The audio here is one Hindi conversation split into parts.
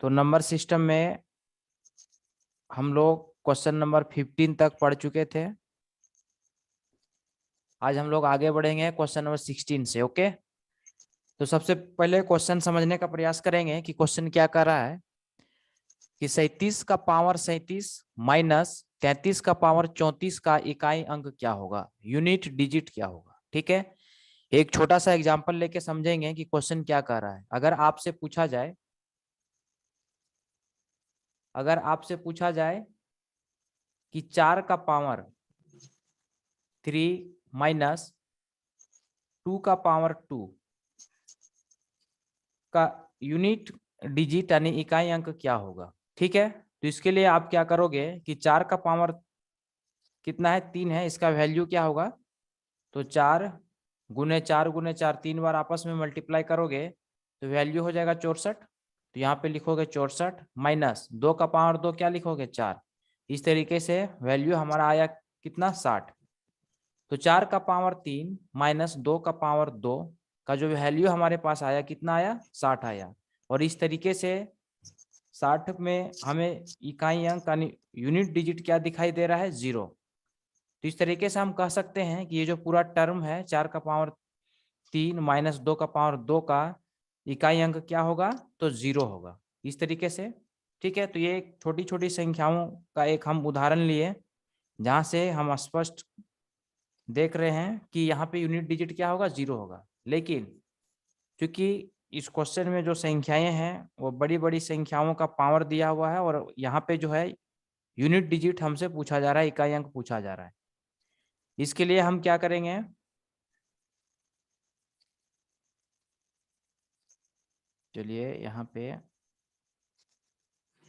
तो नंबर सिस्टम में हम लोग क्वेश्चन नंबर 15 तक पढ़ चुके थे। आज हम लोग आगे बढ़ेंगे क्वेश्चन नंबर 16 से। ओके, तो सबसे पहले क्वेश्चन समझने का प्रयास करेंगे कि क्वेश्चन क्या कर रहा है कि 37 का पावर 37 माइनस 33 का पावर 34 का इकाई अंक क्या होगा, यूनिट डिजिट क्या होगा। ठीक है, एक छोटा सा एग्जांपल लेके समझेंगे कि क्वेश्चन क्या कर रहा है। अगर आपसे पूछा जाए कि 4 का पावर 3 माइनस 2 का पावर 2 का यूनिट डिजिट यानी इकाई अंक क्या होगा। ठीक है, तो इसके लिए आप क्या करोगे कि 4 का पावर कितना है, 3 है, इसका वैल्यू क्या होगा, तो 4 गुने 4 3 बार आपस में मल्टीप्लाई करोगे तो वैल्यू हो जाएगा 64। तो यहाँ पे लिखोगे 64 माइनस 2 का पावर 2 क्या लिखोगे 4। इस तरीके से वैल्यू हमारा आया कितना 60। तो 4 का पावर 3 माइनस 2 का पावर 2 का जो वैल्यू हमारे पास आया कितना आया 60 आया। और इस तरीके से 60 में हमें इकाई अंक यानी यूनिट डिजिट क्या दिखाई दे रहा है 0। तो इस तरीके से हम कह सकते हैं कि ये जो पूरा टर्म है 4 का पावर 3 माइनस 2 का पावर 2 का इकाई अंक क्या होगा, तो 0 होगा। इस तरीके से ठीक है, तो ये छोटी छोटी संख्याओं का एक हम उदाहरण लिए जहां से हम स्पष्ट देख रहे हैं कि यहाँ पे यूनिट डिजिट क्या होगा 0 होगा। लेकिन क्योंकि इस क्वेश्चन में जो संख्याएं हैं वो बड़ी बड़ी संख्याओं का पावर दिया हुआ है और यहाँ पे जो है यूनिट डिजिट हमसे पूछा जा रहा है, इकाई अंक पूछा जा रहा है। इसके लिए हम क्या करेंगे, चलिए यहाँ पे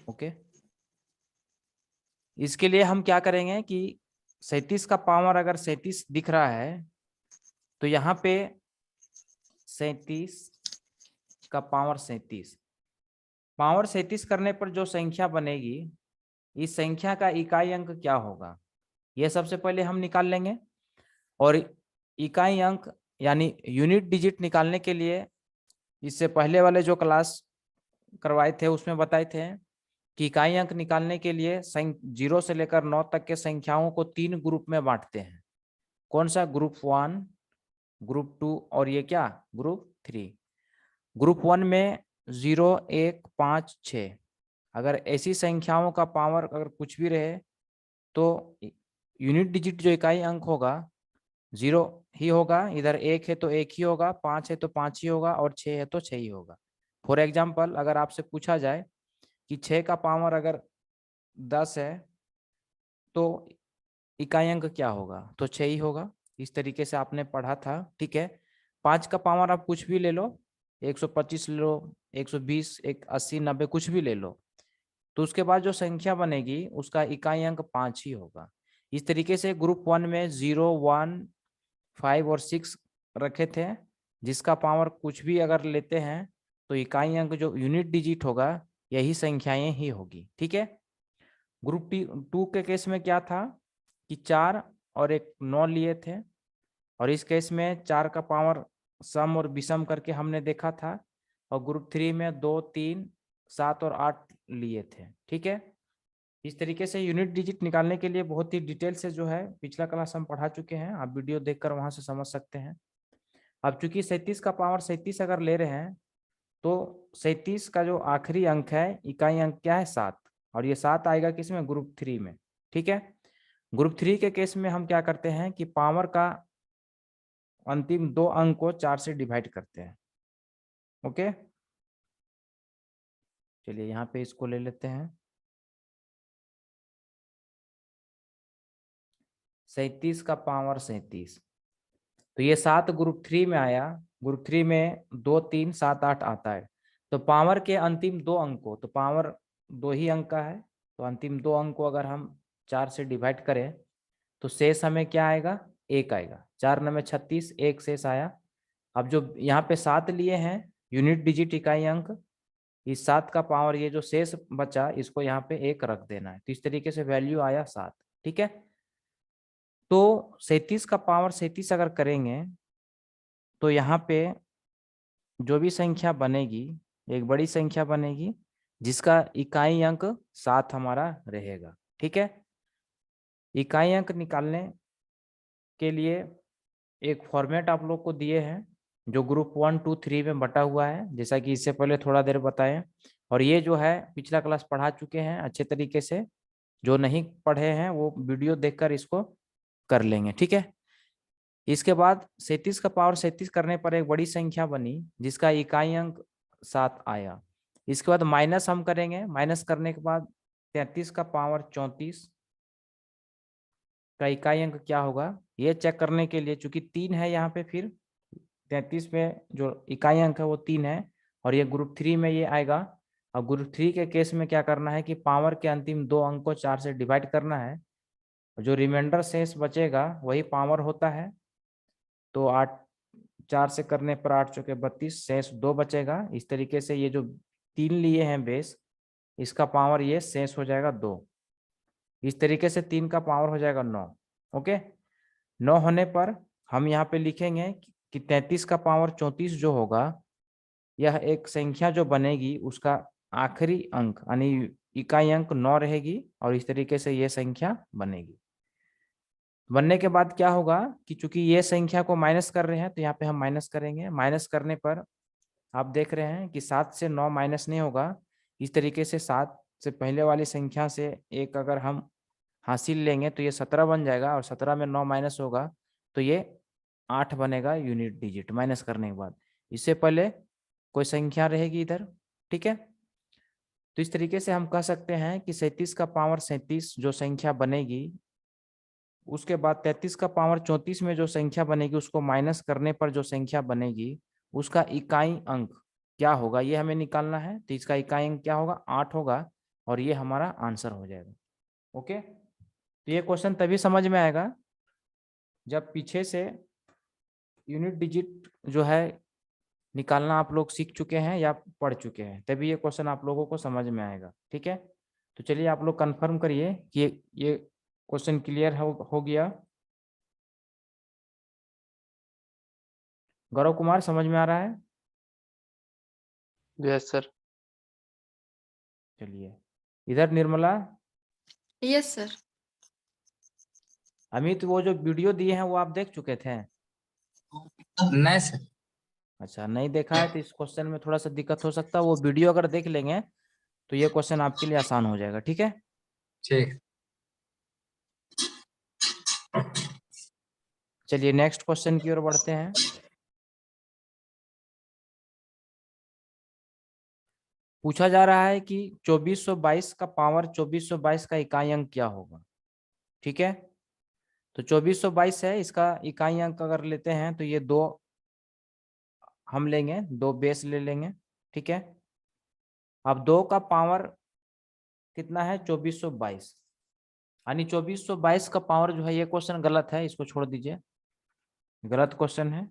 ओके, इसके लिए हम क्या करेंगे कि 37 का पावर अगर 37 दिख रहा है तो यहाँ पे 37 का पावर 37 पावर 37 करने पर जो संख्या बनेगी इस संख्या का इकाई अंक क्या होगा, यह सबसे पहले हम निकाल लेंगे। और इकाई अंक यानी यूनिट डिजिट निकालने के लिए इससे पहले वाले जो क्लास करवाए थे उसमें बताए थे कि इकाई अंक निकालने के लिए 0 से लेकर 9 तक के संख्याओं को 3 ग्रुप में बांटते हैं। कौन सा, ग्रुप 1, ग्रुप 2 और ये क्या, ग्रुप 3। ग्रुप 1 में 0 1 5 6, अगर ऐसी संख्याओं का पावर अगर कुछ भी रहे तो यूनिट डिजिट जो इकाई अंक होगा 0 ही होगा। इधर 1 है तो 1 ही होगा, 5 है तो 5 ही होगा और 6 है तो 6 ही होगा। फॉर एग्जाम्पल अगर आपसे पूछा जाए कि 6 का पावर अगर 10 है तो इकाई अंक क्या होगा, तो 6 ही होगा। इस तरीके से आपने पढ़ा था। ठीक है, 5 का पावर आप कुछ भी ले लो, 125 ले लो, 120, 80, 90 कुछ भी ले लो, तो उसके बाद जो संख्या बनेगी उसका इकाई अंक 5 ही होगा। इस तरीके से ग्रुप 1 में 0 1 5 और 6 रखे थे, जिसका पावर कुछ भी अगर लेते हैं तो इकाई अंक जो यूनिट डिजिट होगा यही संख्याएं ही होगी। ठीक है, ग्रुप 2 के केस में क्या था कि 4 और एक 9 लिए थे, और इस केस में 4 का पावर सम और विषम करके हमने देखा था। और ग्रुप 3 में 2 3 7 और 8 लिए थे। ठीक है, इस तरीके से यूनिट डिजिट निकालने के लिए बहुत ही डिटेल से जो है पिछला क्लास हम पढ़ा चुके हैं, आप वीडियो देखकर वहां से समझ सकते हैं। अब चूंकि 37 का पावर 37 अगर ले रहे हैं तो 37 का जो आखिरी अंक है इकाई अंक क्या है 7, और ये 7 आएगा किसमें, ग्रुप 3 में। ठीक है, ग्रुप 3 के केस में हम क्या करते हैं कि पावर का अंतिम 2 अंक को 4 से डिवाइड करते हैं। ओके, चलिए यहाँ पे इसको ले लेते हैं। 37 का पावर 37, तो ये 7 ग्रुप 3 में आया। ग्रुप 3 में 2 3 7 8 आता है। तो पावर के अंतिम 2 अंकों, तो पावर 2 ही अंक का है, तो अंतिम 2 अंक को अगर हम 4 से डिवाइड करें तो शेष हमें क्या आएगा, 1 आएगा। 4 9 36, 1 शेष आया। अब जो यहाँ पे 7 लिए हैं यूनिट डिजिट इकाई अंक, इस 7 का पावर ये जो शेष बचा इसको यहाँ पे 1 रख देना है। तो इस तरीके से वैल्यू आया 7। ठीक है, तो 37 का पावर 37 अगर करेंगे तो यहाँ पे जो भी संख्या बनेगी एक बड़ी संख्या बनेगी जिसका इकाई अंक 7 हमारा रहेगा। ठीक है, इकाई अंक निकालने के लिए एक फॉर्मेट आप लोग को दिए हैं जो ग्रुप 1, 2, 3 में बटा हुआ है, जैसा कि इससे पहले थोड़ा देर बताएं। और ये जो है पिछला क्लास पढ़ा चुके हैं अच्छे तरीके से, जो नहीं पढ़े हैं वो वीडियो देखकर इसको कर लेंगे। ठीक है, इसके बाद 37 का पावर 37 करने पर एक बड़ी संख्या बनी जिसका इकाई अंक 7 आया। इसके बाद माइनस हम करेंगे, माइनस करने के बाद 33 का पावर 34 का इकाई अंक क्या होगा, ये चेक करने के लिए, चूंकि 3 है यहाँ पे, फिर 33 में जो इकाई अंक है वो 3 है, और ये ग्रुप 3 में ये आएगा। और ग्रुप 3 के केस में क्या करना है कि पावर के अंतिम 2 अंक को 4 से डिवाइड करना है, जो रिमाइंडर शेष बचेगा वही पावर होता है। तो 8 4 से करने पर 8 चौके 32, शेष 2 बचेगा। इस तरीके से ये जो 3 लिए हैं बेस, इसका पावर ये शेष हो जाएगा 2। इस तरीके से 3 का पावर हो जाएगा 9। ओके, 9 होने पर हम यहाँ पे लिखेंगे कि 33 का पावर 34 जो होगा, यह एक संख्या जो बनेगी उसका आखिरी अंक यानी इकाई अंक 9 रहेगी, और इस तरीके से यह संख्या बनेगी। बनने के बाद क्या होगा कि चूंकि ये संख्या को माइनस कर रहे हैं तो यहाँ पे हम माइनस करेंगे। माइनस करने पर आप देख रहे हैं कि 7 से 9 माइनस नहीं होगा। इस तरीके से 7 से पहले वाली संख्या से एक अगर हम हासिल लेंगे तो ये 17 बन जाएगा, और 17 में 9 माइनस होगा तो ये 8 बनेगा यूनिट डिजिट माइनस करने के बाद। इससे पहले कोई संख्या रहेगी इधर। ठीक है, तो इस तरीके से हम कह सकते हैं कि 37 का पावर 37 जो संख्या बनेगी, उसके बाद 33 का पावर 34 में जो संख्या बनेगी उसको माइनस करने पर जो संख्या बनेगी उसका इकाई अंक क्या होगा ये हमें निकालना है। तो इसका इकाई अंक क्या होगा, 8 होगा, और ये हमारा आंसर हो जाएगा। ओके, तो ये क्वेश्चन तभी समझ में आएगा जब पीछे से यूनिट डिजिट जो है निकालना आप लोग सीख चुके हैं या पढ़ चुके हैं, तभी ये क्वेश्चन आप लोगों को समझ में आएगा। ठीक है, तो चलिए आप लोग कंफर्म करिए कि ये क्वेश्चन क्लियर हो गया। गौरव कुमार समझ में आ रहा है? Yes sir. चलिए, इधर निर्मला, यस सर। अमित, वो जो वीडियो दिए हैं वो आप देख चुके थे? नहीं सर। अच्छा, नहीं देखा है तो इस क्वेश्चन में थोड़ा सा दिक्कत हो सकता है। वो वीडियो अगर देख लेंगे तो ये क्वेश्चन आपके लिए आसान हो जाएगा। ठीक है, ठीक। चलिए नेक्स्ट क्वेश्चन की ओर बढ़ते हैं। पूछा जा रहा है कि 2422 का पावर 2422 का इकाई अंक क्या होगा। ठीक है, तो 2422 है, इसका इकाई अंक अगर लेते हैं तो ये 2 हम लेंगे, 2 बेस ले लेंगे। ठीक है, अब 2 का पावर कितना है, 2422, यानी 2422 का पावर जो है, ये क्वेश्चन गलत है, इसको छोड़ दीजिए, गलत क्वेश्चन है।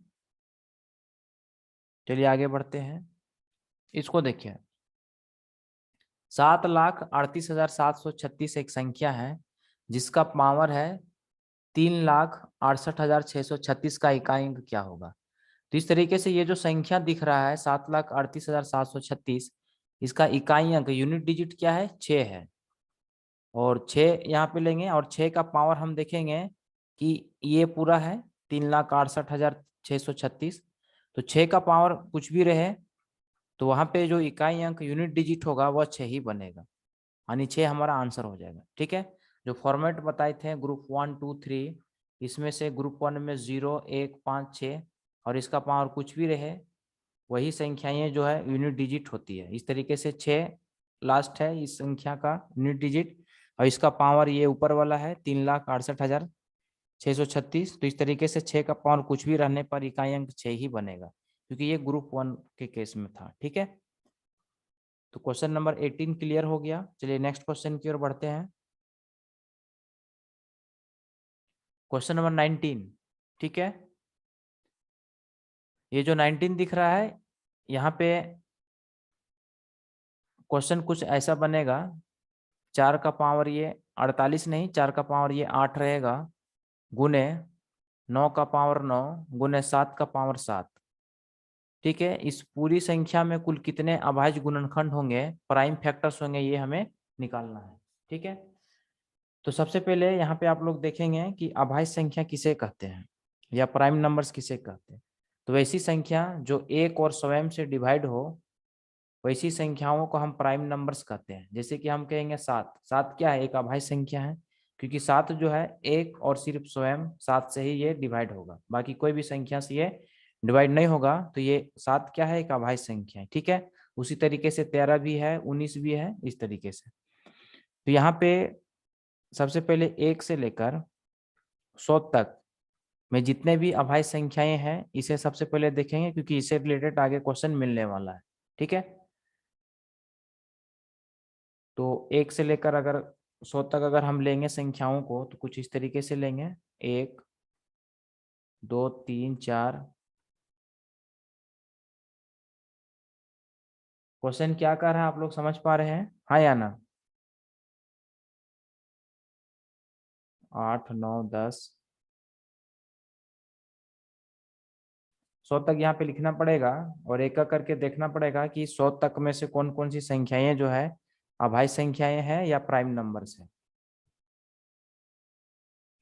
चलिए आगे बढ़ते हैं। इसको देखिए, 7,38,736 एक संख्या है जिसका पावर है 3,68,636 का इकाई अंक क्या होगा। तो इस तरीके से ये जो संख्या दिख रहा है 7,38,736, इसका इकाई अंक यूनिट डिजिट क्या है, 6 है, और 6 यहाँ पे लेंगे, और 6 का पावर हम देखेंगे कि ये पूरा है 3,68,636। तो 6 का पावर कुछ भी रहे तो वहां पे जो इकाई अंक यूनिट डिजिट होगा वह 6 ही बनेगा, यानी 6 हमारा आंसर हो जाएगा। ठीक है, जो फॉर्मेट बताए थे ग्रुप 1, 2, 3, इसमें से ग्रुप 1 में 0, 1, 5, 6, और इसका पावर कुछ भी रहे वही संख्याएं जो है यूनिट डिजिट होती है। इस तरीके से 6 लास्ट है इस संख्या का यूनिट डिजिट, और इसका पावर ये ऊपर वाला है 3,68,636। तो इस तरीके से 6 का पावर कुछ भी रहने पर इकाई अंक 6 ही बनेगा, क्योंकि ये ग्रुप 1 के केस में था। ठीक है, तो क्वेश्चन नंबर 18 क्लियर हो गया। चलिए नेक्स्ट क्वेश्चन की ओर बढ़ते हैं। Question number 19। ठीक है, ये जो 19 दिख रहा है यहाँ पे क्वेश्चन कुछ ऐसा बनेगा, 4 का पावर ये 48 नहीं, 4 का पावर ये 8 रहेगा, गुने 9 का पावर 9 गुने 7 का पावर 7। ठीक है। इस पूरी संख्या में कुल कितने अभाज्य गुणनखंड होंगे, प्राइम फैक्टर्स होंगे, ये हमें निकालना है। ठीक है। तो सबसे पहले यहाँ पे आप लोग देखेंगे कि अभाज्य संख्या किसे कहते हैं या प्राइम नंबर्स किसे कहते हैं। तो वैसी संख्या जो एक और स्वयं से डिवाइड हो, वैसी संख्याओं को हम प्राइम नंबर्स कहते हैं। जैसे कि हम कहेंगे 7, 7 क्या है, एक अभाज्य संख्या है, क्योंकि 7 जो है एक और सिर्फ स्वयं 7 से ही ये डिवाइड होगा, बाकी कोई भी संख्या से ये डिवाइड नहीं होगा। तो ये 7 क्या है, एक अभाज्य संख्या है। ठीक है। उसी तरीके से 13 भी है, 19 भी है, इस तरीके से। तो यहाँ पे सबसे पहले 1 से लेकर 100 तक में जितने भी अभाज्य संख्याएं हैं, इसे सबसे पहले देखेंगे, क्योंकि इससे रिलेटेड आगे क्वेश्चन मिलने वाला है। ठीक है। तो 1 से लेकर अगर 100 तक अगर हम लेंगे संख्याओं को, तो कुछ इस तरीके से लेंगे, 1 2 3 4। क्वेश्चन क्या कर रहा है, आप लोग समझ पा रहे हैं, हाँ या ना? 8 9 10 100 तक यहाँ पे लिखना पड़ेगा, और एक एक करके देखना पड़ेगा कि 100 तक में से कौन कौन सी संख्याएं जो है अभाज्य संख्याएं हैं या प्राइम नंबर्स है।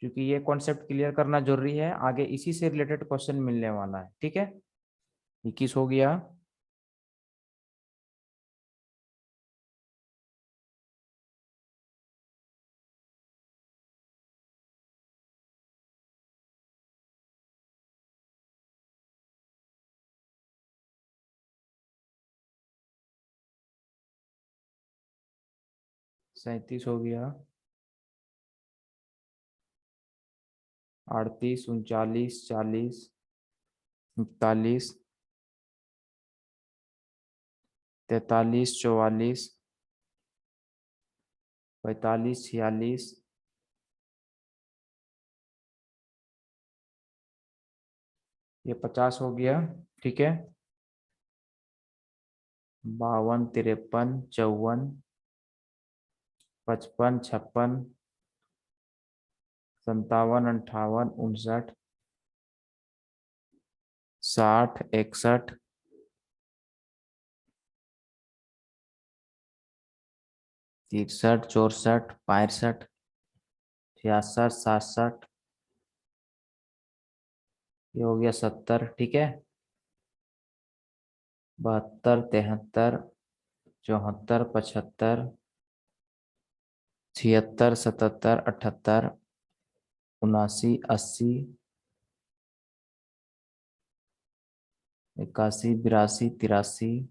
क्योंकि ये कॉन्सेप्ट क्लियर करना जरूरी है, आगे इसी से रिलेटेड क्वेश्चन मिलने वाला है। ठीक है। 21 हो गया, 37 हो गया, 38 39 40 41 43 44 45 46 ये 50 हो गया। ठीक है। 52 53 54 55 56 57 58 59 60 61 63 64 65 66 67 ये हो गया 70। ठीक है। 72 73 74 75 76 77 78 79 80 81 82 83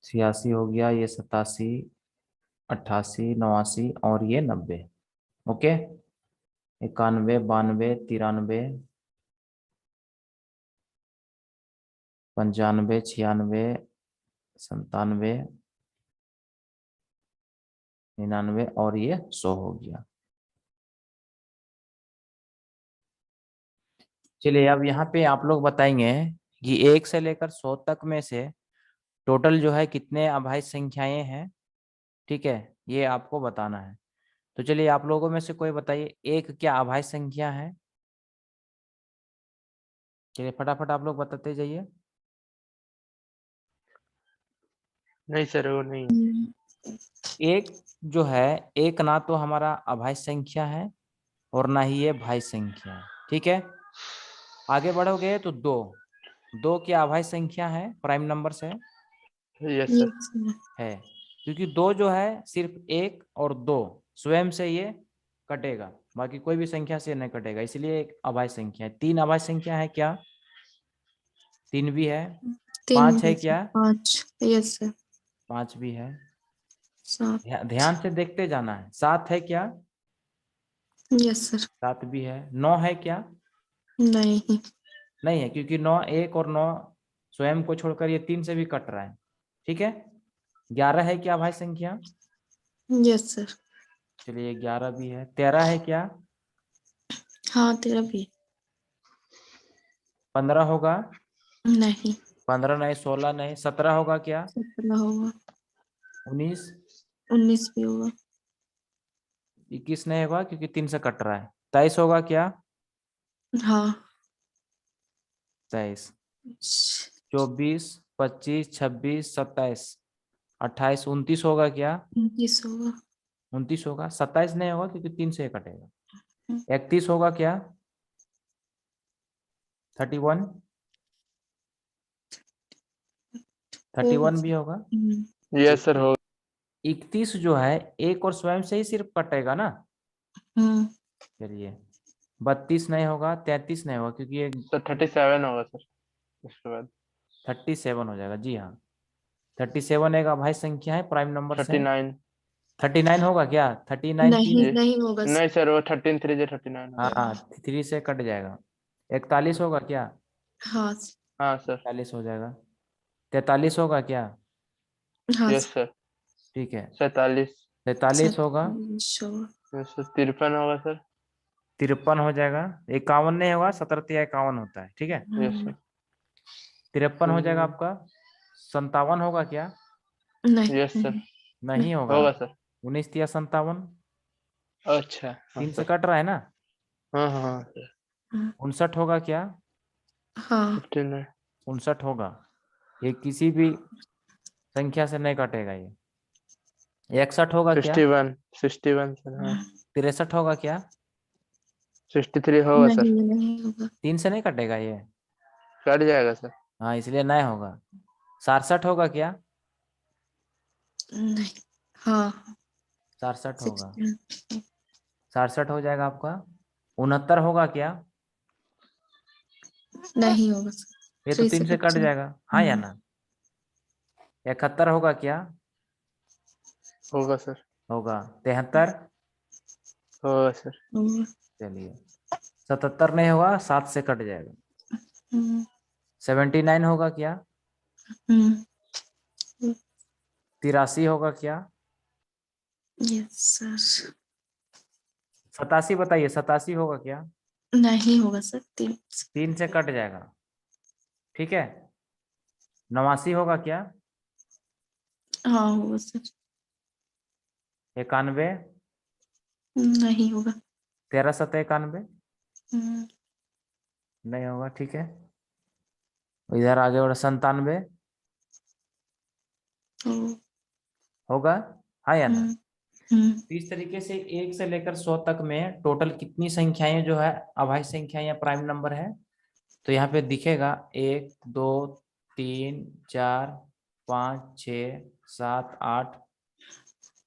86 हो गया, ये 87 88 89 और ये 90। ओके। 91 92 93 95 96 97 99 और ये 100 हो गया। चलिए अब यहाँ पे आप लोग बताएंगे कि 1 से लेकर 100 तक में से टोटल जो है कितने अभाज्य संख्याएं हैं। ठीक है, ये आपको बताना है। तो चलिए आप लोगों में से कोई बताइए, एक क्या अभाज्य संख्या है? चलिए फटाफट आप लोग बताते जाइए। नहीं सर, वो नहीं। एक जो है, एक ना तो हमारा अभाज्य संख्या है और ना ही ये भाज्य संख्या है। ठीक है। आगे बढ़ोगे तो दो क्या अभाज्य संख्या है, प्राइम नंबर्स है? Yes Yes, sir. sir. है, क्योंकि 2 जो है सिर्फ 1 और 2 स्वयं से ये कटेगा, बाकी कोई भी संख्या से नहीं कटेगा, इसलिए एक अभाज्य संख्या है। 3 अभाज्य संख्या है क्या? 3 भी है। 5 है क्या? 5. Yes, sir. 5 भी है। 7. ध्यान से देखते जाना है। 7 है क्या? Yes, sir. 7 भी है। 9 है क्या? नहीं. नहीं है, क्योंकि 9 1 और 9 स्वयं को छोड़कर ये 3 से भी कट रहा है। ठीक है। 11 है क्या अभाज्य संख्या? Yes, sir. चलिए 11 भी है। 13 है क्या? हाँ, 13 भी. 15 होगा? नहीं. 15 नहीं, 16 नहीं, 17 होगा क्या? 17 होगा. 19 19 भी होगा. 21 नहीं होगा, क्योंकि 3 से कट रहा है। 23 होगा क्या? हाँ. 23, 24, 25, 26, 27, 28, 29 होगा क्या? 29 होगा। 29 होगा। 27 नहीं होगा क्योंकि 3 से कटेगा। 31 होगा क्या? 31, 31 भी होगा। यस सर हो 31 जो है एक और स्वयं से ही सिर्फ कटेगा ना। चलिए 32 नहीं होगा, 33 नहीं होगा क्योंकि ये सर 37 होगा सर उसके बाद 37 हो जाएगा। जी हाँ 37 एक अभाज्य संख्या है, प्राइम नंबर से। 39 39 होगा क्या? 39 नहीं जी। नहीं होगा नहीं सर वो 13 3 जे 39 होगा। हाँ 3 से कट जाएगा। 41 होगा क्या? हाँ हाँ सर 41 हो जाएगा। 43 होगा क्या? हाँ यस सर ठीक है 47 43 होगा। 47 होगा। यस सर 53 होगा सर 53 हो जाएगा। 51 नहीं होगा, 17 या 51 होता है। ठीक है यस सर 53 हो जाएगा आपका। 57 होगा क्या? नहीं यस सर नहीं होगा। होगा सर 19 या 57, अच्छा हाँ 3 से सर कट रहा है ना। हाँ हाँ हाँ सर 59 होगा क्या? हाँ 59 59 होगा। ये किसी भी संख्या से नहीं कटेगा ये। 61 होगा क्या? 61 61 सर हाँ 63 होगा क्या? 63 होगा सर नहीं नहीं होगा। 3 से नहीं कटेगा ये। कट जाएगा सर हाँ इसलिए नहीं होगा। 67 होगा क्या? नहीं हाँ 67 होगा। 60 67 हो जाएगा आपका। 69 होगा क्या? नहीं होगा सर। ये तो 3 से 3 से कट कट जाएगा। जाएगा। हाँ या ना? 71 होगा क्या? होगा सर होगा। 73, होगा सर होगा। चलिए 77 नहीं होगा, 7 से कट जाएगा। हम्म, 79 होगा क्या? हम्म, 83 होगा क्या? यस सर 87 बताइए, 87 होगा क्या? नहीं होगा सर। 3 3 से कट जाएगा। ठीक है 89 होगा क्या? हाँ होगा सर। 91, नहीं होगा। 13 7 91 हम्म, नहीं होगा। ठीक है इधर आगे और 97 हो- होगा। हाँ या ना? हम्म, हम्म, तो इस तरीके से 1 से लेकर 100 तक में टोटल कितनी संख्याएं जो है अभाज्य संख्याएं या प्राइम नंबर है। तो यहाँ पे दिखेगा 1 2 3 4 5 6 7 8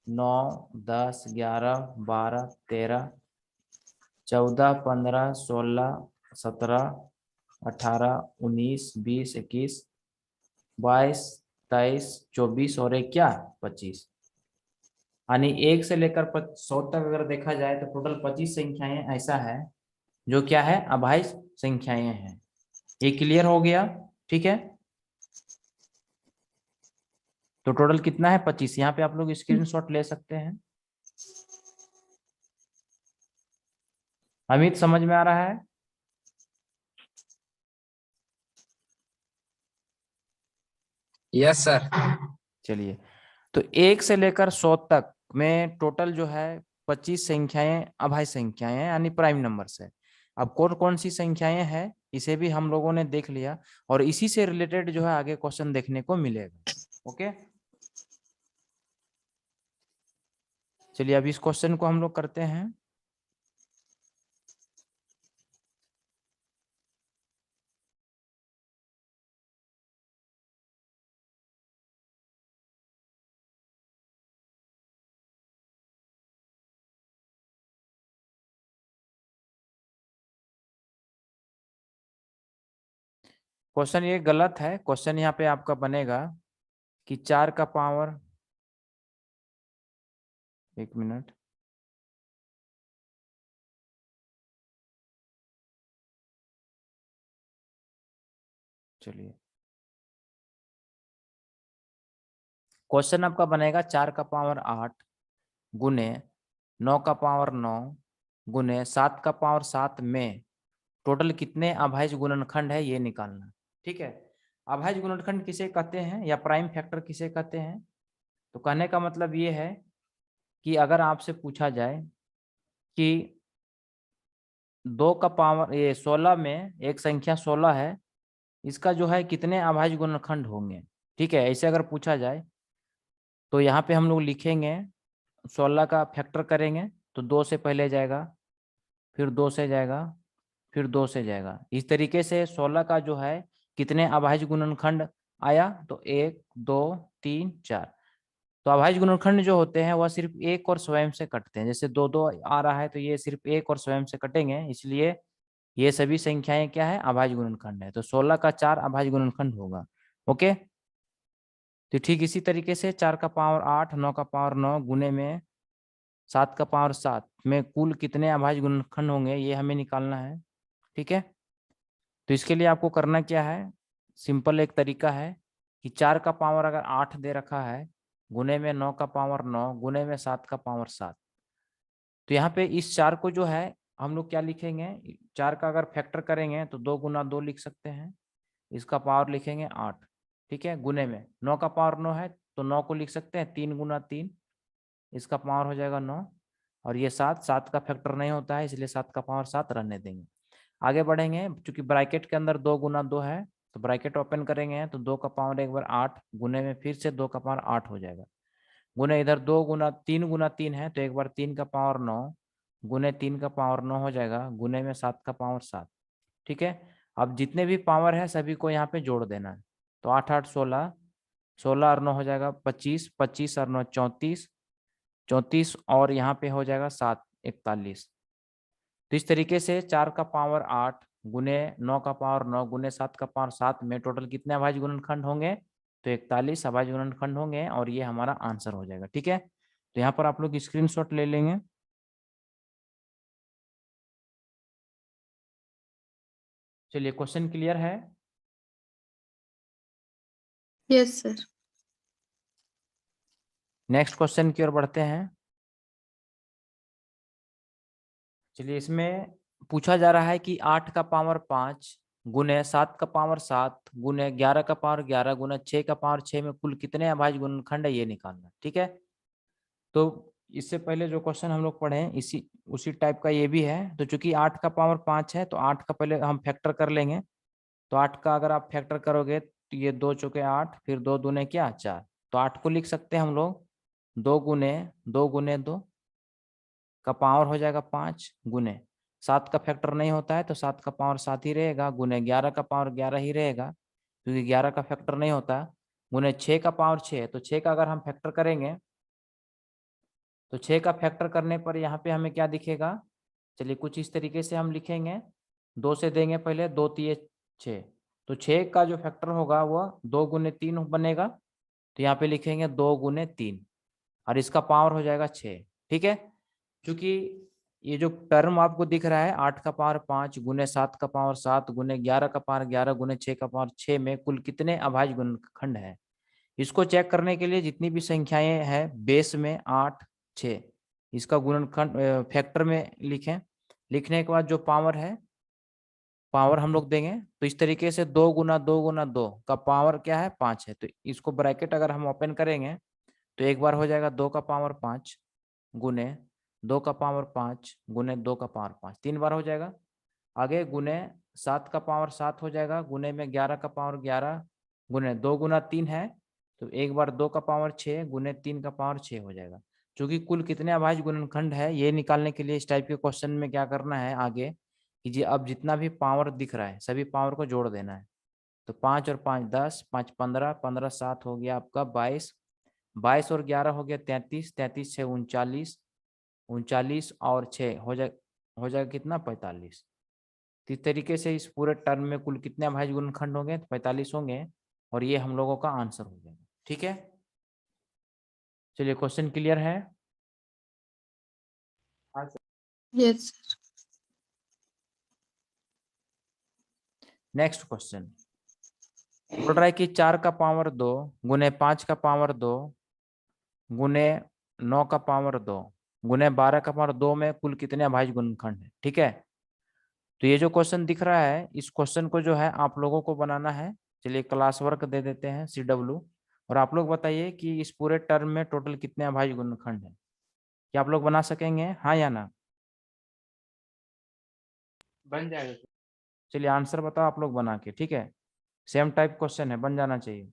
9 10 11 12 13 14 15 16 17 18 19 20 21 22 23 24 और एक क्या 25। यानी 1 से लेकर 100 तक अगर देखा जाए तो टोटल 25 संख्याएं ऐसा है जो क्या है अभाज्य संख्याएं हैं। ये क्लियर हो गया। ठीक है तो टोटल कितना है 25। यहाँ पे आप लोग स्क्रीनशॉट ले सकते हैं। अमित समझ में आ रहा है? यस सर चलिए तो 1 से लेकर 100 तक में टोटल जो है 25 संख्याएं अभाज्य संख्याएं हैं यानी प्राइम नंबर्स है। अब कौन कौन सी संख्याएं हैं इसे भी हम लोगों ने देख लिया और इसी से रिलेटेड जो है आगे क्वेश्चन देखने को मिलेगा। ओके चलिए अब इस क्वेश्चन को हम लोग करते हैं। क्वेश्चन ये गलत है। क्वेश्चन यहाँ पे आपका बनेगा कि 4 का पावर, एक मिनट, चलिए क्वेश्चन आपका बनेगा 4 का पावर 8 गुने 9 का पावर 9 गुने 7 का पावर 7 में टोटल कितने अभाज्य गुणनखंड है ये निकालना। ठीक है अभाज्य गुणनखंड किसे कहते हैं या प्राइम फैक्टर किसे कहते हैं। तो कहने का मतलब ये है कि अगर आपसे पूछा जाए कि 2 का पावर ये 16 में एक संख्या 16 है इसका जो है कितने अभाज्य गुणनखंड होंगे। ठीक है, ऐसे अगर पूछा जाए तो यहाँ पे हम लोग लिखेंगे 16 का फैक्टर करेंगे तो 2 से पहले जाएगा, फिर 2 से जाएगा, फिर 2 से जाएगा। इस तरीके से 16 का जो है कितने अभाज्य गुणनखंड आया तो 1 2 3 4। तो अभाज्य गुणनखंड जो होते हैं वह सिर्फ एक और स्वयं से कटते हैं। जैसे 2 2 आ रहा है तो ये सिर्फ एक और स्वयं से कटेंगे, इसलिए ये सभी संख्याएं क्या है, अभाज्य गुणनखंड है। तो 16 का 4 अभाज्य गुणनखंड होगा। ओके, तो ठीक इसी तरीके से 4 का पावर 8, 9 का पावर 9 गुने में 7 का पावर 7 में कुल कितने अभाज्य गुणनखंड होंगे ये हमें निकालना है। ठीक है, तो इसके लिए आपको करना क्या है, सिंपल एक तरीका है कि 4 का पावर अगर 8 दे रखा है गुने में 9 का पावर 9 गुने में 7 का पावर 7, तो यहाँ पे इस 4 को जो है हम लोग क्या लिखेंगे, 4 का अगर फैक्टर करेंगे तो 2 गुना 2 लिख सकते हैं, इसका पावर लिखेंगे 8। ठीक है, गुने में 9 का पावर 9 है तो 9 को लिख सकते हैं 3 गुना 3, इसका पावर हो जाएगा 9। और ये 7 का फैक्टर नहीं होता है इसलिए 7 का पावर 7 रहने देंगे। आगे बढ़ेंगे, चूंकि ब्रैकेट के अंदर 2 गुना 2 है तो ब्रैकेट ओपन करेंगे तो 2 का पावर एक बार 8 गुने में फिर से 2 का पावर 8 हो जाएगा। गुने इधर 2 गुना 3 है तो एक बार 3 का पावर 9 गुने 3 का पावर 9 हो जाएगा, गुने में 7 का पावर 7। ठीक है, अब जितने भी पावर है सभी को यहाँ पे जोड़ देना है। तो 8 8 16, 16 और 9 हो जाएगा 25, 25 और 9 34, 34 और यहाँ पे हो जाएगा 7 41। तो इस तरीके से 4 का पावर 8 गुने 9 का पावर 9 गुने 7 का पावर 7 में टोटल कितने अभाज्य गुणनखंड होंगे तो 41 अभाज्य गुणनखंड होंगे और ये हमारा आंसर हो जाएगा। ठीक है, तो यहाँ पर आप लोग स्क्रीनशॉट ले लेंगे। चलिए, क्वेश्चन क्लियर है। Yes sir. नेक्स्ट क्वेश्चन की ओर बढ़ते हैं। चलिए, इसमें पूछा जा रहा है कि 8 का पावर 5 गुने 7 का पावर 7 गुने 11 का पावर 11 गुना 6 का पावर 6 में कुल कितने अभाज्य गुणनखंड है ये निकालना। ठीक है, तो इससे पहले जो क्वेश्चन हम लोग पढ़े इसी उसी टाइप का ये भी है। तो चूंकि 8 का पावर 5 है तो 8 का पहले हम फैक्टर कर लेंगे। तो 8 का अगर आप फैक्टर करोगे तो ये 2 चौके 8, फिर 2 दूने क्या 4, तो 8 को लिख सकते हैं हम लोग 2 गुने 2 गुने 2 का पावर हो जाएगा 5 गुने 7 का फैक्टर नहीं होता है तो 7 का पावर 7 ही रहेगा, गुने 11 का पावर 11 ही रहेगा क्योंकि 11 का फैक्टर नहीं होता, गुने 6 का पावर 6। तो 6 का अगर हम फैक्टर करेंगे तो 6 का फैक्टर करने पर यहाँ पे हमें क्या दिखेगा, चलिए कुछ इस तरीके से हम लिखेंगे। 2 से देंगे पहले, 2 तिये 6, तो 6 का जो फैक्टर होगा वह 2 गुने 3 बनेगा। तो यहाँ पे लिखेंगे 2 गुने 3 और इसका पावर हो जाएगा 6। ठीक है, क्योंकि ये जो टर्म आपको दिख रहा है 8 का पावर 5 गुने 7 का पावर 7 गुने 11 का पावर 11 गुने 6 का पावर 6 में कुल कितने अभाज्य गुणनखंड है, इसको चेक करने के लिए जितनी भी संख्याएं हैं बेस में 8 6 इसका गुणनखंड फैक्टर में लिखें। लिखने के बाद जो पावर है पावर हम लोग देंगे तो इस तरीके से 2 गुना 2 गुना 2 का पावर क्या है 5 है। तो इसको ब्रैकेट अगर हम ओपन करेंगे तो एक बार हो जाएगा 2 का पावर 5 गुने 2 का पावर 5 गुने 2 का पावर 5, 3 बार हो जाएगा। आगे गुने 7 का पावर 7 हो जाएगा, गुने में 11 का पावर 11 गुने 2 गुना 3 है तो एक बार 2 का पावर 6 गुने 3 का पावर 6 हो जाएगा। क्योंकि कुल कितने अभाज्य गुणनखंड है ये निकालने के लिए इस टाइप के क्वेश्चन में क्या करना है आगे कि जी अब जितना भी पावर दिख रहा है सभी पावर को जोड़ देना है। तो 5 और 5 10, 5 15, 15 7 हो गया आपका 22, 22 और 11 हो गया 33, 33 6 39, 39 और 6 हो जाएगा कितना 45। तो इस तरीके से इस पूरे टर्म में कुल कितने अभाज्य गुणनखंड होंगे तो 45 होंगे और ये हम लोगों का आंसर हो जाएगा। ठीक है, चलिए क्वेश्चन क्लियर है। Yes sir. नेक्स्ट क्वेश्चन बोल रहा है कि 4 का पावर 2 गुने 5 का पावर 2 गुने 9 का पावर 2 गुने 12 का पावर 2 में कुल कितने अभाज्य गुणनखंड है। ठीक है, तो ये जो क्वेश्चन दिख रहा है इस क्वेश्चन को जो है आप लोगों को बनाना है। चलिए क्लास वर्क दे देते हैं CW और आप लोग बताइए कि इस पूरे टर्म में टोटल कितने अभाज्य गुणनखंड है, क्या आप लोग बना सकेंगे हाँ या ना। बन जाएगा सर। चलिए आंसर बताओ आप लोग बना के। ठीक है, सेम टाइप क्वेश्चन है, बन जाना चाहिए।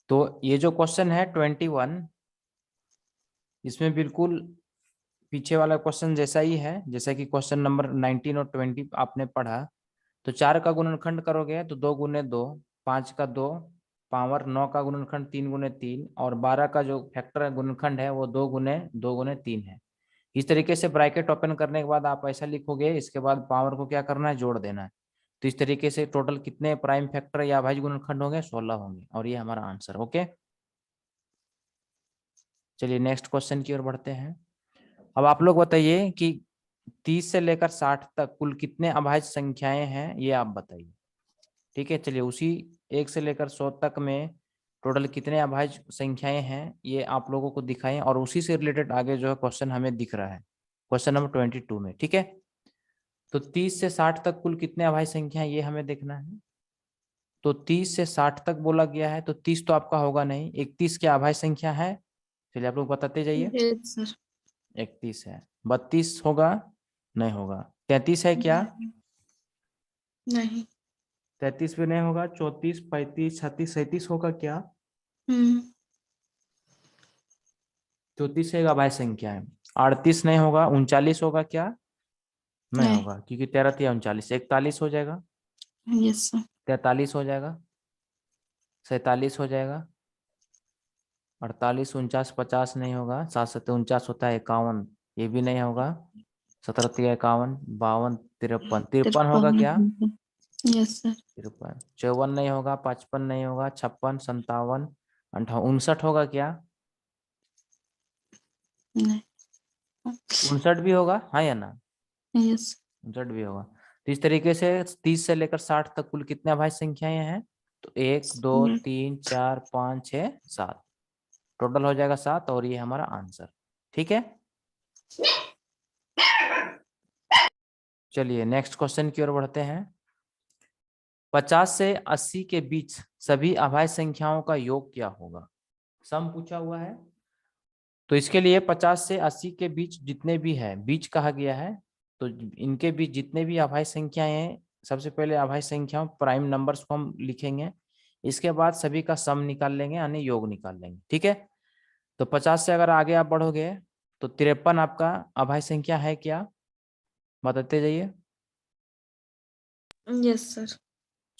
तो ये जो क्वेश्चन है 21, इसमें बिल्कुल पीछे वाला क्वेश्चन जैसा ही है, जैसा कि क्वेश्चन नंबर 19 और 20 आपने पढ़ा। तो 4 का गुणनखंड करोगे तो 2 गुने 2, 5 का 2 पावर, 9 का गुणनखंड 3 गुने 3, और 12 का जो फैक्टर गुणनखंड है वो 2 गुने 2 गुने 3 है। इस तरीके से ब्रैकेट ओपन करने के बाद आप ऐसा लिखोगे, इसके बाद पावर को क्या करना है, जोड़ देना है। तो इस तरीके से टोटल कितने प्राइम फैक्टर या अभाज्य गुणनखंड होंगे, 16 होंगे, और ये हमारा आंसर। ओके, चलिए नेक्स्ट क्वेश्चन की ओर बढ़ते हैं। अब आप लोग बताइए कि 30 से लेकर 60 तक कुल कितने अभाज्य संख्याएं हैं, ये आप बताइए। ठीक है, चलिए उसी 1 से लेकर 100 तक में टोटल कितने अभाज्य संख्याएं हैं, ये आप लोगों को दिखाएं, और उसी से रिलेटेड आगे जो है क्वेश्चन हमें दिख रहा है, क्वेश्चन नंबर 22 में। ठीक है, तो 30 से 60 तक कुल कितने अभाज्य संख्याएं, ये हमें देखना है। तो 30 से 60 तक बोला गया है, तो 30 तो आपका होगा नहीं। 31 क्या अभाज्य संख्या है, चलिए आप लोग बताते जाइए। Yes, sir. 31 है। 32 होगा, नहीं होगा। 33 है क्या, नहीं। 33 भी नहीं होगा। 34, 35, 36, 37 होगा क्या, हम्म 34 एक अभाज्य संख्या है। 38 नहीं होगा। 39 होगा क्या, नहीं नहीं। होगा, क्योंकि 13 या 39। 41 हो जाएगा, यस सर। 43 हो जाएगा, 47 हो जाएगा, 48, 49, 50 नहीं होगा। 7 7 49 होता है, 51, ये भी नहीं होगा। 17 3 51, 52, 53, 53 होगा क्या, यस सर। 53, 54 नहीं होगा, 55 नहीं होगा, 56, 57, 58, 59 होगा क्या, नहीं। 59 भी होगा, हाँ या ना, यस। 59 भी होगा। तो इस तरीके से 30 से लेकर 60 तक कुल कितने अभाज्य संख्याएं हैं, तो 1 2 3 4 5 6 7, टोटल हो जाएगा 7, और ये हमारा आंसर। ठीक है, चलिए नेक्स्ट क्वेश्चन की ओर बढ़ते हैं। 50 से 80 के बीच सभी अभाज्य संख्याओं का योग क्या होगा, सम पूछा हुआ है। तो इसके लिए 50 से 80 के बीच जितने भी है, बीच कहा गया है, तो इनके बीच जितने भी अभाज्य संख्याएं हैं, सबसे पहले अभाज्य संख्याओं प्राइम नंबर्स को हम लिखेंगे, इसके बाद सभी का सम निकाल लेंगे, यानी योग निकाल लेंगे। ठीक है, तो 50 से अगर आगे आप बढ़ोगे तो 53 आपका अभाज्य संख्या है क्या, बताते जाइए। Yes sir.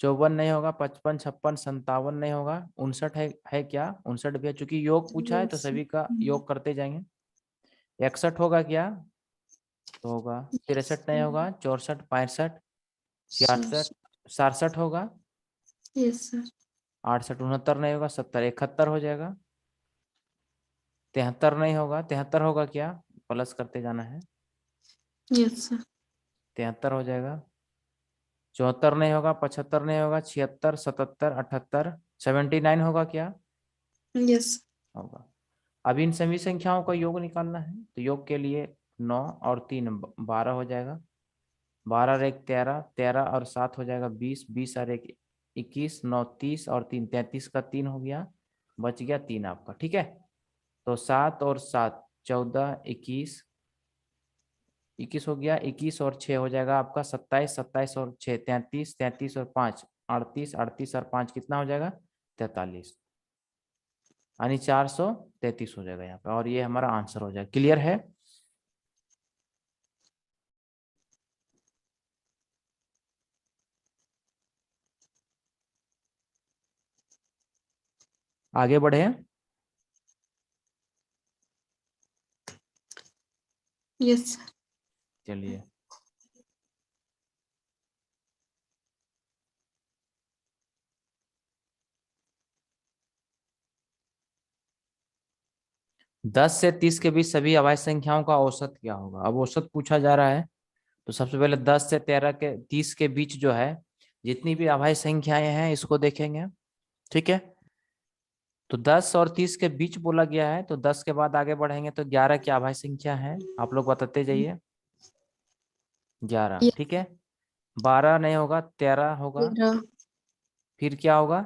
54 नहीं होगा। 55, 56, 57 नहीं होगा। 59 है क्या, 59 भी है, चूंकि योग पूछा है तो यस। सभी का योग करते जाएंगे। 61 होगा क्या, तो होगा। 63 नहीं होगा। 64, 65, 66, 67 होगा। Yes sir. 68, 69 नहीं होगा। 70, 71 हो जाएगा। 73 नहीं होगा। 73 होगा क्या, प्लस करते जाना है। Yes sir. 73 हो जाएगा। 74 नहीं होगा। 75 नहीं होगा। 76, 77, 78, 79 होगा क्या, यस। होगा। अब इन सभी संख्याओं का योग निकालना है, तो योग के लिए 9 और 3 12 हो जाएगा। 12 और 1 13, 13 और 7 हो जाएगा 20, 20 और 1 21, 9 30 और 3 33 का 3 हो गया, बच गया 3 आपका। ठीक है, तो 7 और 7 14, 21, 21 हो गया। 21 और 6 हो जाएगा आपका 27, 27 और 6 33, 33 और 5 38, 38 और 5 कितना हो जाएगा, 43, यानी 433 हो जाएगा यहाँ पे, और ये हमारा आंसर हो जाएगा। क्लियर है, आगे बढ़े। यस। चलिए, दस से 30 के बीच सभी अभाज्य संख्याओं का औसत क्या होगा। अब औसत पूछा जा रहा है, तो सबसे पहले 10 से 13 के 30 के बीच जो है जितनी भी अभाज्य संख्याएं हैं इसको देखेंगे। ठीक है, तो 10 और 30 के बीच बोला गया है, तो 10 के बाद आगे बढ़ेंगे तो 11 की अभाज्य संख्या है, आप लोग बताते जाइए। 11, ठीक है। 12 नहीं होगा। 13 होगा। 13, फिर क्या होगा,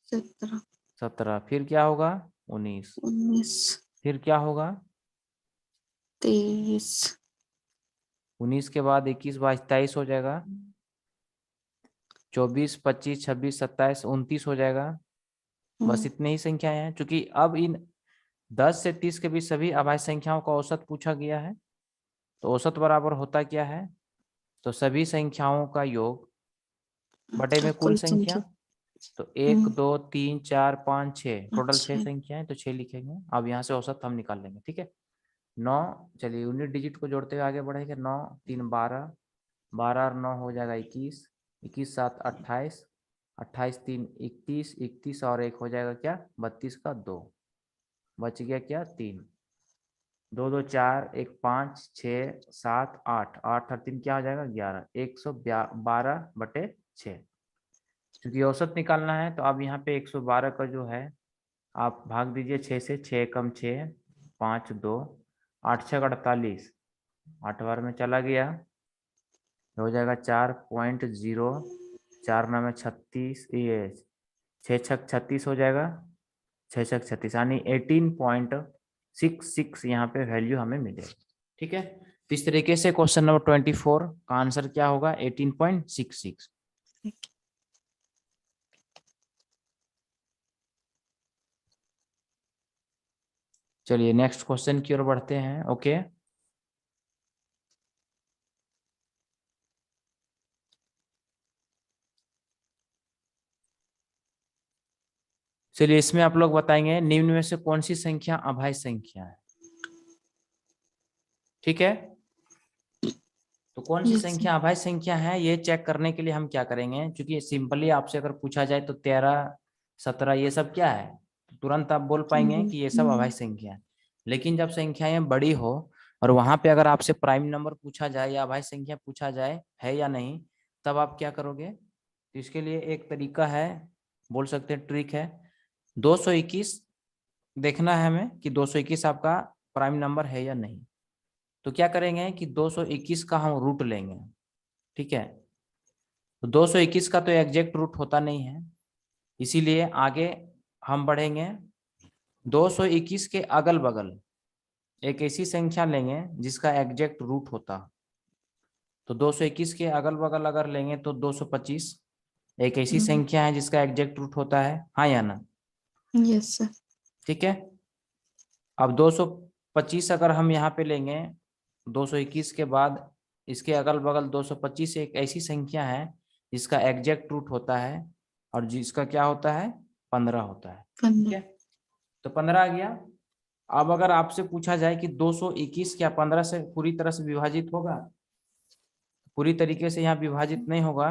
17, 17, फिर क्या होगा, 19, 19, फिर क्या होगा, 23, 19 के बाद 21 22 23 हो जाएगा, 24 25 26 27 29 हो जाएगा। बस इतने ही संख्याएं हैं, क्योंकि अब इन 10 से 30 के बीच सभी अभाज्य संख्याओं का औसत पूछा गया है। तो औसत बराबर होता क्या है, तो सभी संख्याओं का योग बटे में कुल संख्या। तो 1 2 3 4 5 6 टोटल 6 अच्छा। संख्या है, तो 6 लिखेंगे। अब यहाँ से औसत हम निकाल लेंगे, ठीक है। 9, चलिए यूनिट डिजिट को जोड़ते हुए आगे बढ़ेंगे। 9 3 12, 12 और 9 हो जाएगा 21, 21 7 28, 28 3 31, 31 और 1 हो जाएगा क्या 32 का 2, बच गया क्या 3, 2 2 4 1 5 6 7 8, 8 और 3 क्या हो जाएगा 11, 112 बटे 6। क्योंकि औसत निकालना है तो अब यहाँ पे 112 का जो है आप भाग दीजिए 6 से, 6 कम 6 5 2, 8 6 48, 8 बार में चला गया, हो जाएगा 4.0, 4 9 में 36, ये 6 छक 36 हो जाएगा, 6 छक 36 यानी 18.66 यहाँ पे वैल्यू हमें मिलेगा, ठीक है। तो इस तरीके से क्वेश्चन नंबर 24 का आंसर क्या होगा 18.66। चलिए नेक्स्ट क्वेश्चन की ओर बढ़ते हैं। ओके, चलिए इसमें आप लोग बताएंगे निम्न में से कौन सी संख्या अभाज्य संख्या है, ठीक है। तो कौन सी Yes, संख्या अभाज्य संख्या है ये चेक करने के लिए हम क्या करेंगे, क्योंकि सिंपली आपसे अगर पूछा जाए तो 13 17 ये सब क्या है, तो तुरंत आप बोल पाएंगे कि ये सब अभाज्य संख्या है। लेकिन जब संख्याएं बड़ी हो और वहां पे अगर आपसे प्राइम नंबर पूछा जाए या अभाज्य संख्या पूछा जाए है या नहीं, तब आप क्या करोगे। तो इसके लिए एक तरीका है, बोल सकते हैं ट्रिक है। 221 देखना है हमें कि 221 आपका प्राइम नंबर है या नहीं। तो क्या करेंगे कि 221 का हम रूट लेंगे, ठीक है। तो 221 का तो एग्जैक्ट रूट होता नहीं है, इसीलिए आगे हम बढ़ेंगे। 221 के अगल बगल एक ऐसी संख्या लेंगे जिसका एग्जैक्ट रूट होता। तो 221 के अगल बगल अगर लेंगे तो 225 एक ऐसी संख्या है जिसका एग्जैक्ट रूट होता है, हाँ या ना, yes, sir. ठीक है। अब 225 अगर हम यहाँ पे लेंगे, 221 के बाद इसके अगल बगल 225 एक ऐसी संख्या है जिसका एग्जैक्ट रूट होता है और जिसका क्या होता है 15 होता है, ठीक है। तो 15 आ गया। अब अगर आपसे पूछा जाए कि 221 क्या 15 से पूरी तरह से विभाजित होगा, पूरी तरीके से यहाँ विभाजित नहीं होगा।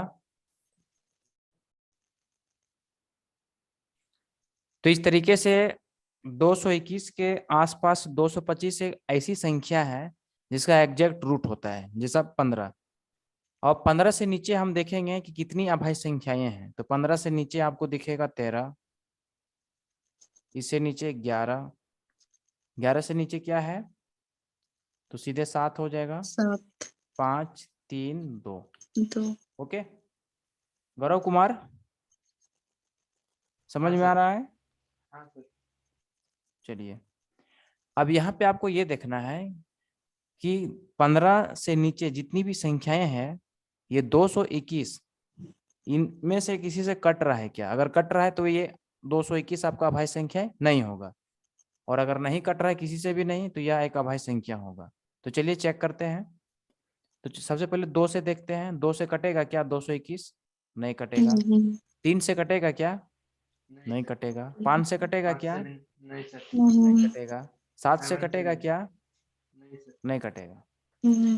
तो इस तरीके से 221 के आसपास 225 एक ऐसी संख्या है जिसका एग्जैक्ट रूट होता है जैसा 15। और 15 से नीचे हम देखेंगे कि कितनी अभाज्य संख्याएं हैं। तो 15 से नीचे आपको दिखेगा 13, इससे नीचे 11, 11 से नीचे क्या है तो सीधे 7 हो जाएगा, 7 5 3 2। 2 ओके गौरव कुमार, समझ में आ रहा है। चलिए अब यहाँ पे आपको ये देखना है कि 15 से नीचे जितनी भी संख्याएं हैं, ये 221 इनमें से किसी से कट रहा है क्या। अगर कट रहा है तो ये 221 आपका अभाज्य संख्या नहीं होगा, और अगर नहीं कट रहा है किसी से भी नहीं तो यह एक अभाज्य संख्या होगा। तो चलिए चेक करते हैं। तो सबसे पहले 2 से देखते हैं, 2 से कटेगा क्या 221, नहीं कटेगा। 3 से कटेगा क्या, नहीं कटेगा। 5 से कटेगा क्या, नहीं कटेगा। 7 से कटेगा क्या, नहीं कटेगा।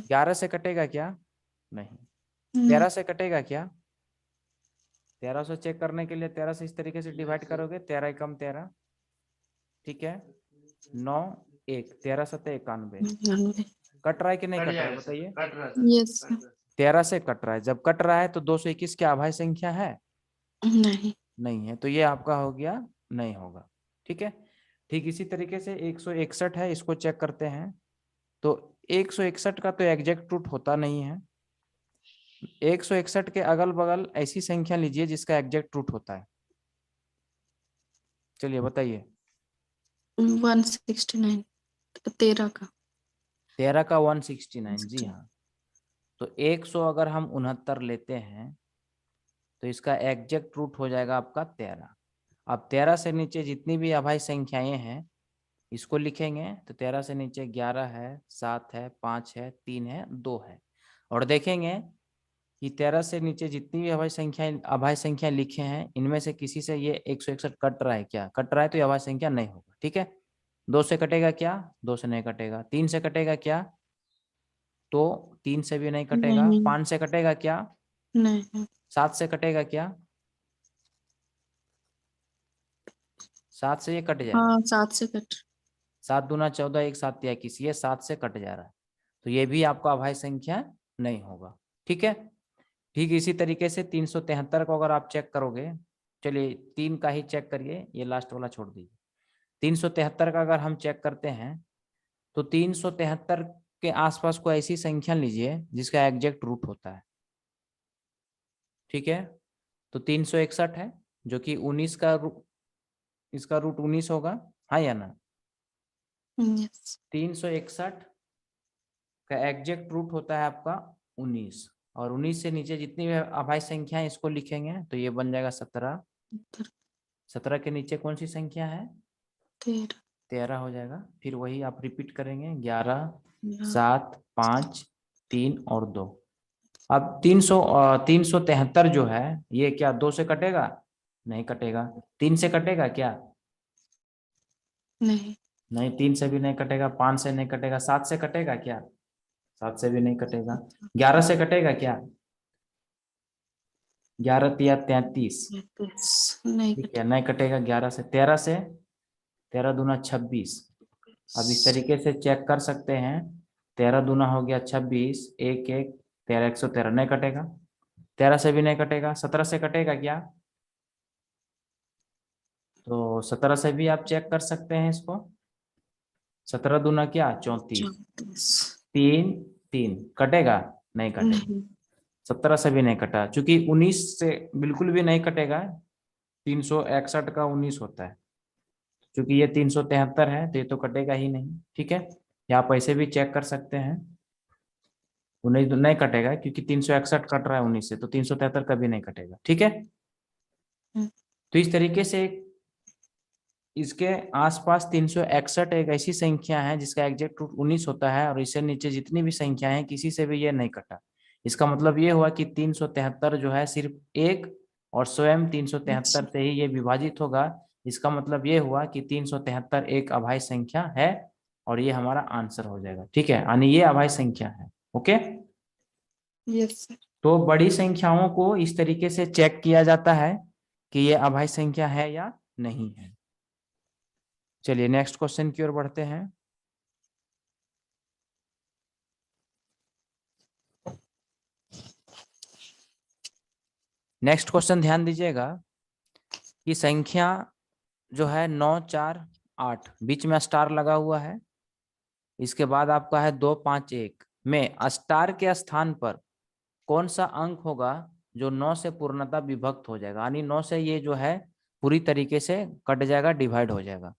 11 से कटेगा क्या, नहीं। 13 से कटेगा क्या, 13 से चेक करने के लिए 13 से इस तरीके से डिवाइड करोगे, 13 एकम 13, ठीक है। 9 1, 13 7 91। कट रहा है कि नहीं कट रहा है बताइए। yes, sir. 13 से कट रहा है, जब कट रहा है तो 221 क्या अभाज्य संख्या है, नहीं नहीं है। तो ये आपका हो गया, नहीं होगा, ठीक है। ठीक इसी तरीके से 161 है, इसको चेक करते हैं। तो 161 का तो एग्जैक्ट रूट होता नहीं है। 161 के अगल बगल ऐसी संख्या लीजिए जिसका एग्जैक्ट रूट होता है, चलिए बताइए। 169 13 का 13 का 169, जी हाँ। तो 100 अगर हम 69 लेते हैं तो इसका एग्जैक्ट रूट हो जाएगा आपका 13। अब 13 से नीचे जितनी भी अभाज्य संख्याएं हैं इसको लिखेंगे तो 13 से नीचे 11 है, 7 है, 5 है, 3 है, 2 है। और देखेंगे कि 13 से नीचे जितनी भी अभाज्य संख्या लिखे हैं इनमें से किसी से ये 161 कट रहा है क्या? कट रहा है तो ये अभाज्य संख्या नहीं होगा। ठीक है, 2 से कटेगा क्या? 2 से नहीं कटेगा। 3 से कटेगा क्या? तो 3 से भी नहीं कटेगा। नहीं। 5 से कटेगा क्या? नहीं। 7 से कटेगा क्या? 7 से ये कट जाएगा। हाँ, 7 से कट। 7 दूना 14, एक 7 या किसी, ये 7 से कट जा रहा है तो ये भी आपका अभाज्य संख्या नहीं होगा। ठीक है, ठीक इसी तरीके से 373 को अगर आप चेक करोगे, चलिए 3 का ही चेक करिए, ये लास्ट वाला छोड़ दीजिए। 373 का अगर हम चेक करते हैं तो 373 के आसपास कोई ऐसी संख्या लीजिए जिसका एग्जैक्ट रूट होता है। ठीक है, तो 361 है जो कि 19 का इसका रूट 19 होगा, हाँ या ना? यस। 361 का एग्जैक्ट रूट होता है आपका 19, और 19 से नीचे जितनी भी अभाज्य संख्या है इसको लिखेंगे तो ये बन जाएगा 17। 17 के नीचे कौन सी संख्या है? 13। 13 हो जाएगा। फिर वही आप रिपीट करेंगे, 11, 11, 7, 5, 3 और 2। अब 373 जो है ये क्या 2 से कटेगा? नहीं कटेगा। 3 से कटेगा क्या? नहीं। नहीं, 3 से भी नहीं कटेगा। 5 से नहीं कटेगा। 7 से कटेगा क्या? 7 से भी नहीं कटेगा। 11 से कटेगा क्या? 11 या 33, नहीं ठीक कट। है, नहीं कटेगा। 11 से 13 से 13 दूना 26। अब इस तरीके से चेक कर सकते हैं, 13 दूना हो गया 26, 1 1 13, 113 नहीं कटेगा। 13 से भी नहीं कटेगा। 17 से कटेगा क्या? तो 17 से भी आप चेक कर सकते हैं इसको। 17 दूना क्या 34, 34। 3 3 कटेगा? नहीं कटेगा। नहीं। 17 से भी नहीं कटा, क्योंकि 19 से बिल्कुल भी नहीं कटेगा। 361 का 19 होता है, क्योंकि ये 373 है तो ये तो कटेगा ही नहीं। ठीक है, या आप ऐसे भी चेक कर सकते हैं, 19 तो नहीं कटेगा क्योंकि 361 कट रहा है 19 से, तो 373 कभी नहीं कटेगा। ठीक है, तो इस तरीके से इसके आसपास 361 एक ऐसी संख्या है जिसका एग्जैक्ट रूट 19 होता है, और इससे नीचे जितनी भी संख्या है किसी से भी ये नहीं कटा। इसका मतलब ये हुआ कि 373 जो है सिर्फ एक और स्वयं 373 से ही ये विभाजित होगा। इसका मतलब ये हुआ कि 373 एक अभाज्य संख्या है और ये हमारा आंसर हो जाएगा। ठीक है, यानी ये अभाज्य संख्या है। Okay, yes sir. तो बड़ी संख्याओं को इस तरीके से चेक किया जाता है कि ये अभाज्य संख्या है या नहीं है। चलिए नेक्स्ट क्वेश्चन की ओर बढ़ते हैं। नेक्स्ट क्वेश्चन ध्यान दीजिएगा कि संख्या जो है 9 4 8, बीच में स्टार लगा हुआ है। इसके बाद आपका है 2 5 1 में स्टार के स्थान पर कौन सा अंक होगा जो 9 से पूर्णतः विभक्त हो जाएगा, यानी 9 से ये जो है पूरी तरीके से कट जाएगा, डिवाइड हो जाएगा।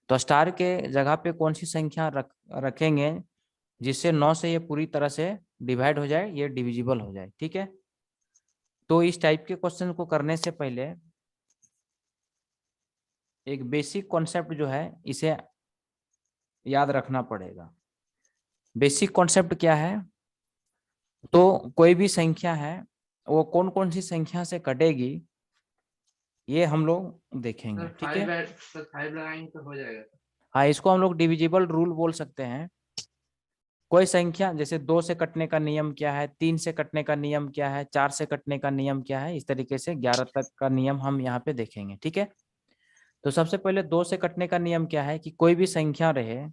तो स्टार के जगह पे कौन सी संख्या रखेंगे जिससे 9 से ये पूरी तरह से डिवाइड हो जाए, ये डिविजिबल हो जाए। ठीक है, तो इस टाइप के क्वेश्चन को करने से पहले एक बेसिक कॉन्सेप्ट जो है इसे याद रखना पड़ेगा। बेसिक कॉन्सेप्ट क्या है? तो कोई भी संख्या है वो कौन कौन सी संख्या से कटेगी ये हम लोग देखेंगे। ठीक है, 5 लगाएंगे तो हो जाएगा। हाँ, इसको हम लोग डिविजिबल रूल बोल सकते हैं। कोई संख्या जैसे 2 से कटने का नियम क्या है, 3 से कटने का नियम क्या है, 4 से कटने का नियम क्या है, इस तरीके से 11 तक का नियम हम यहाँ पे देखेंगे। ठीक है, तो सबसे पहले 2 से कटने का नियम क्या है कि कोई भी संख्या रहे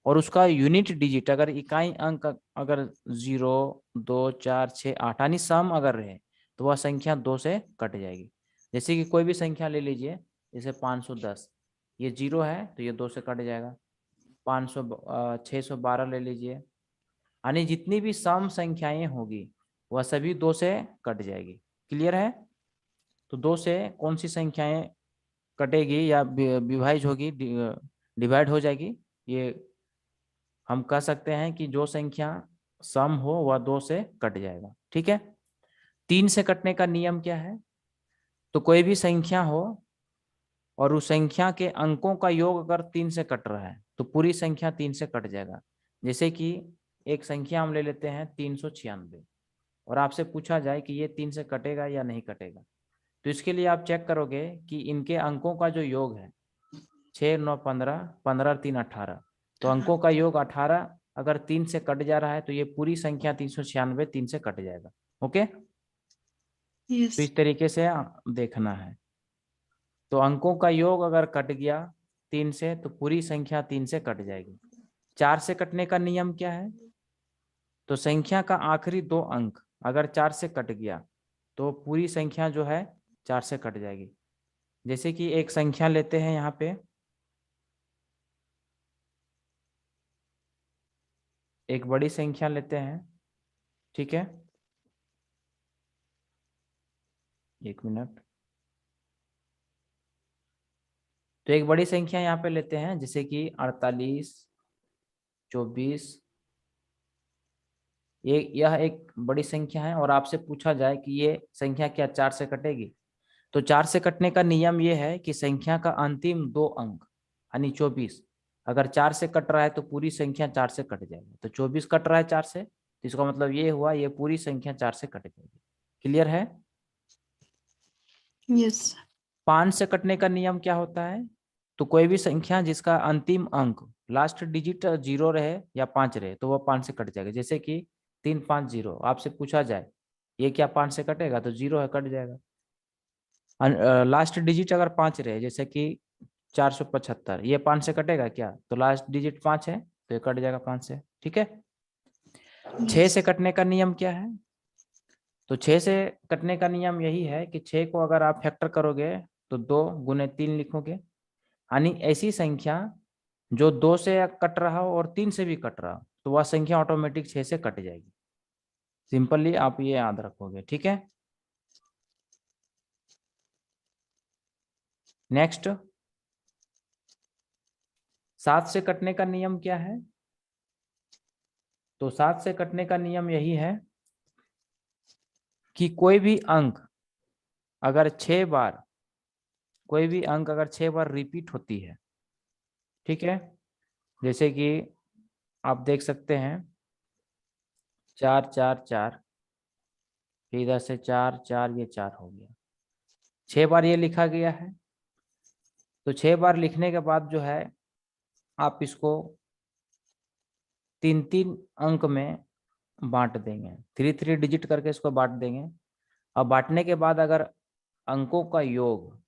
और उसका यूनिट डिजिट अगर इकाई अंक अगर 0 2 4 6 8 यानी सम अगर रहे तो वह संख्या 2 से कट जाएगी। जैसे कि कोई भी संख्या ले लीजिए, जैसे 510, ये 0 है तो ये 2 से कट जाएगा। 612 ले लीजिए, यानी जितनी भी सम संख्याएं होगी वह सभी 2 से कट जाएगी। क्लियर है? तो 2 से कौन सी संख्याएं कटेगी या विभाजित होगी, डिवाइड हो जाएगी, ये हम कह सकते हैं कि जो संख्या सम हो वह 2 से कट जाएगा। ठीक है, 3 से कटने का नियम क्या है? तो कोई भी संख्या हो और उस संख्या के अंकों का योग अगर 3 से कट रहा है तो पूरी संख्या 3 से कट जाएगा। जैसे कि एक संख्या हम ले लेते हैं 396 और आपसे पूछा जाए कि ये 3 से कटेगा या नहीं कटेगा, तो इसके लिए आप चेक करोगे कि इनके अंकों का जो योग है 6, 9, 15, 15, 3, 18, तो अंकों का योग 18 अगर 3 से कट जा रहा है तो ये पूरी संख्या 396 3 से कट जाएगा। ओके, तो यस इस तरीके से देखना है। तो अंकों का योग अगर कट गया 3 से तो पूरी संख्या 3 से कट जाएगी। 4 से कटने का नियम क्या है? तो संख्या का आखिरी 2 अंक अगर 4 से कट गया तो पूरी संख्या जो है 4 से कट जाएगी। जैसे कि एक संख्या लेते हैं यहाँ पे, एक बड़ी संख्या लेते हैं। ठीक है, 1 मिनट। तो एक बड़ी संख्या यहाँ पे लेते हैं जैसे कि 48, 24। यह एक बड़ी संख्या है और आपसे पूछा जाए कि ये संख्या क्या 4 से कटेगी? तो 4 से कटने का नियम ये है कि संख्या का अंतिम 2 अंक यानी 24 अगर 4 से कट रहा है तो पूरी संख्या 4 से कट जाएगी। तो 24 कट रहा है 4 से, तो इसका मतलब ये हुआ ये पूरी संख्या 4 से कट जाएगी। क्लियर है? यस 5 से कटने का नियम क्या होता है? तो कोई भी संख्या जिसका अंतिम अंक लास्ट डिजिट 0 रहे या 5 रहे तो वह 5 से कट जाएगा। जैसे कि 350, आपसे पूछा जाए ये क्या 5 से कटेगा? तो 0 है, कट जाएगा। लास्ट डिजिट अगर 5 रहे जैसे कि 475, ये 5 से कटेगा क्या? तो लास्ट डिजिट 5 है तो ये कट जाएगा 5 से। ठीक है, 6 से कटने का नियम क्या है? तो 6 से कटने का नियम यही है कि 6 को अगर आप फैक्टर करोगे तो 2 गुने 3 लिखोगे, यानी ऐसी संख्या जो 2 से कट रहा हो और 3 से भी कट रहा हो तो वह संख्या ऑटोमेटिक 6 से कट जाएगी। सिंपली आप ये याद रखोगे। ठीक है, नेक्स्ट 7 से कटने का नियम क्या है? तो 7 से कटने का नियम यही है कि कोई भी अंक अगर 6 बार रिपीट होती है, ठीक है, जैसे कि आप देख सकते हैं 4, 4, 4, इधर से 4, 4, ये 4 हो गया, 6 बार ये लिखा गया है। तो 6 बार लिखने के बाद जो है आप इसको 3-3 अंक में बांट देंगे, 3-3 डिजिट करके इसको बांट देंगे। अब बांटने के बाद अगर अंकों का योग,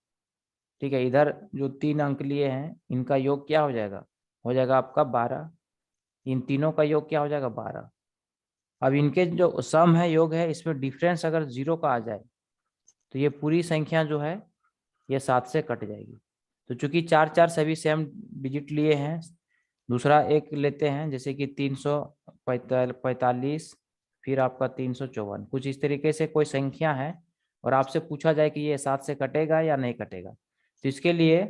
ठीक है, इधर जो 3 अंक लिए हैं इनका योग क्या हो जाएगा? हो जाएगा आपका 12। इन तीनों का योग क्या हो जाएगा? 12। अब इनके जो सम है, योग है, इसमें डिफरेंस अगर 0 का आ जाए तो ये पूरी संख्या जो है ये 7 से कट जाएगी। तो चूंकि 4, 4 सभी सेम डिजिट लिए हैं, दूसरा एक लेते हैं जैसे कि 345, फिर आपका 354, कुछ इस तरीके से कोई संख्या है और आपसे पूछा जाए कि ये 7 से कटेगा या नहीं कटेगा, तो इसके लिए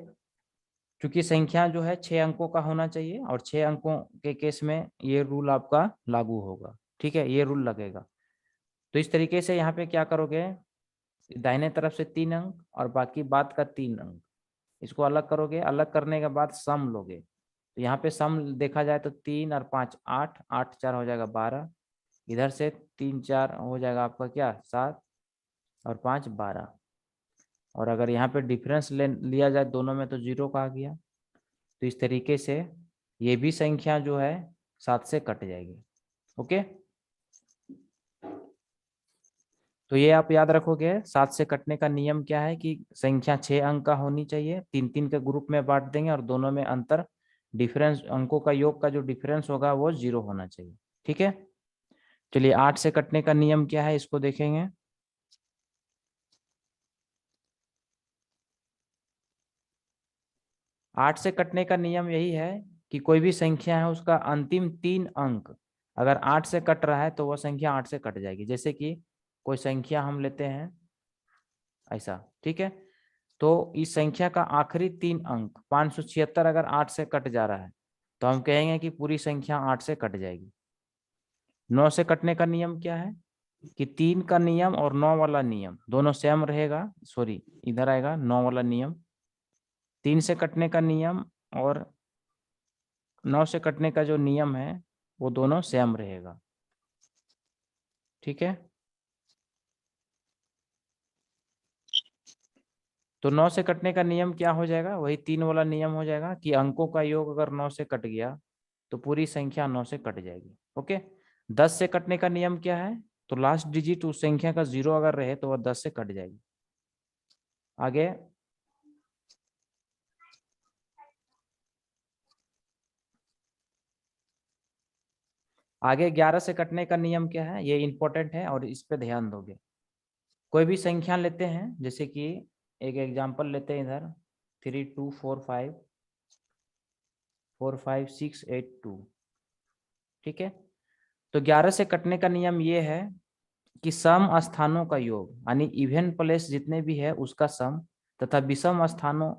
चूंकि संख्या जो है 6 अंकों का होना चाहिए और 6 अंकों के केस में ये रूल आपका लागू होगा। ठीक है, ये रूल लगेगा। तो इस तरीके से यहाँ पे क्या करोगे, दाहिने तरफ से 3 अंक और बाकी बाद का 3 अंक, इसको अलग करोगे। अलग करने के बाद सम लोगे, तो यहाँ पे सम देखा जाए तो 3 और 5 8, 8 4 हो जाएगा 12, इधर से 3 4 हो जाएगा आपका क्या 7 और 5 12। और अगर यहाँ पे डिफरेंस लिया जाए दोनों में तो 0 का आ गया। तो इस तरीके से ये भी संख्या जो है 7 से कट जाएगी। ओके, तो ये आप याद रखोगे 7 से कटने का नियम क्या है कि संख्या 6 अंक का होनी चाहिए, 3-3 के ग्रुप में बांट देंगे और दोनों में अंतर डिफरेंस अंकों का योग का जो डिफरेंस होगा वो 0 होना चाहिए। ठीक है, चलिए 8 से कटने का नियम क्या है इसको देखेंगे। 8 से कटने का नियम यही है कि कोई भी संख्या है उसका अंतिम 3 अंक अगर 8 से कट रहा है तो वह संख्या 8 से कट जाएगी। जैसे कि कोई संख्या हम लेते हैं ऐसा, ठीक है, तो इस संख्या का आखिरी 3 अंक 576 अगर 8 से कट जा रहा है तो हम कहेंगे कि पूरी संख्या 8 से कट जाएगी। 9 से कटने का नियम क्या है कि 3 का नियम और 9 वाला नियम दोनों सेम रहेगा। सॉरी, इधर आएगा 9 वाला नियम, 3 से कटने का नियम और 9 से कटने का जो नियम है वो दोनों सेम रहेगा। ठीक है, तो 9 से कटने का नियम क्या हो जाएगा, वही 3 वाला नियम हो जाएगा कि अंकों का योग अगर 9 से कट गया तो पूरी संख्या 9 से कट जाएगी। ओके, 10 से कटने का नियम क्या है, तो लास्ट डिजिट उस संख्या का 0 अगर रहे तो वह 10 से कट जाएगी। आगे आगे 11 से कटने का नियम क्या है, ये इंपॉर्टेंट है और इस पे ध्यान दोगे। कोई भी संख्या लेते हैं, जैसे कि एक एग्जांपल लेते हैं इधर 3 2 4 5 4 5 6 8 2। ठीक है, तो 11 से कटने का नियम ये है कि सम स्थानों का योग यानी इवन प्लेस जितने भी है उसका सम तथा विषम स्थानों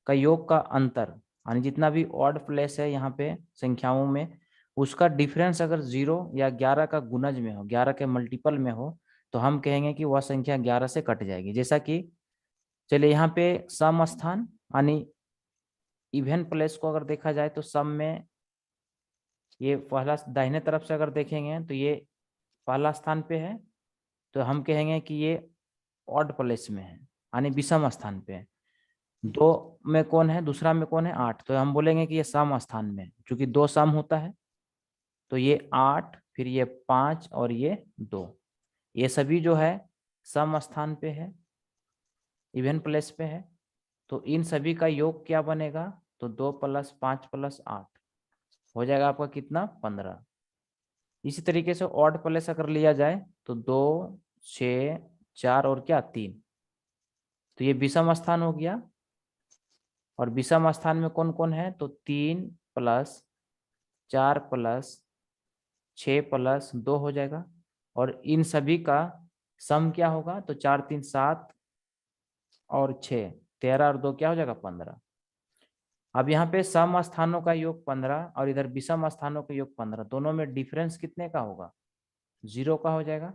का योग का अंतर यानी जितना भी ऑड प्लेस है यहाँ पे संख्याओं में उसका डिफरेंस अगर 0 या 11 का गुणज में हो, 11 के मल्टीपल में हो, तो हम कहेंगे कि वह संख्या 11 से कट जाएगी। जैसा कि चलिए यहाँ पे सम स्थान यानी इवन प्लेस को अगर देखा जाए तो सम में ये पहला दाहिने तरफ से अगर देखेंगे तो ये पहला स्थान पे है, तो हम कहेंगे कि ये ऑड प्लेस में है यानी विषम स्थान पे है। 2 में कौन है, दूसरा में कौन है 8, तो हम बोलेंगे कि ये सम स्थान में है, क्योंकि 2 सम होता है। तो ये 8 फिर ये 5 और ये 2, ये सभी जो है सम स्थान पे है, इवन प्लेस पे है। तो इन सभी का योग क्या बनेगा, तो 2 + 5 + 8 हो जाएगा आपका कितना 15। इसी तरीके से ऑड प्लेस अगर लिया जाए तो 2 6 4 और क्या 3, तो ये विषम स्थान हो गया। और विषम स्थान में कौन कौन है, तो 3 + 4 + 6 + 2 हो जाएगा। और इन सभी का सम क्या होगा, तो 4 3 7 और 6 13 और 2 क्या हो जाएगा 15। अब यहाँ पे सम स्थानों का योग 15 और इधर विषम स्थानों का योग 15, दोनों में डिफरेंस कितने का होगा, 0 का हो जाएगा।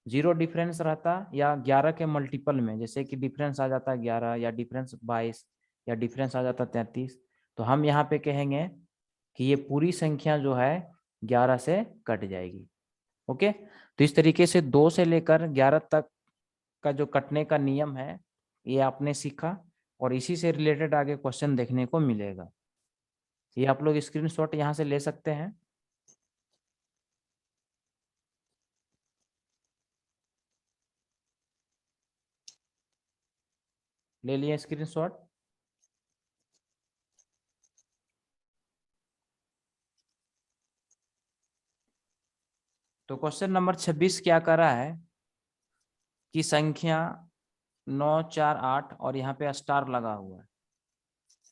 0 डिफरेंस रहता या 11 के मल्टीपल में, जैसे कि डिफरेंस आ जाता है 11 या डिफरेंस 22 या डिफरेंस आ जाता 33, तो हम यहाँ पे कहेंगे कि ये पूरी संख्या जो है 11 से कट जाएगी। ओके, तो इस तरीके से 2 से लेकर 11 तक का जो कटने का नियम है ये आपने सीखा और इसी से रिलेटेड आगे क्वेश्चन देखने को मिलेगा। ये आप लोग स्क्रीनशॉट यहाँ से ले सकते हैं। ले लिए स्क्रीनशॉट। तो क्वेश्चन नंबर 26 क्या कर रहा है कि संख्या 9 4 8 और यहाँ पे स्टार लगा हुआ है,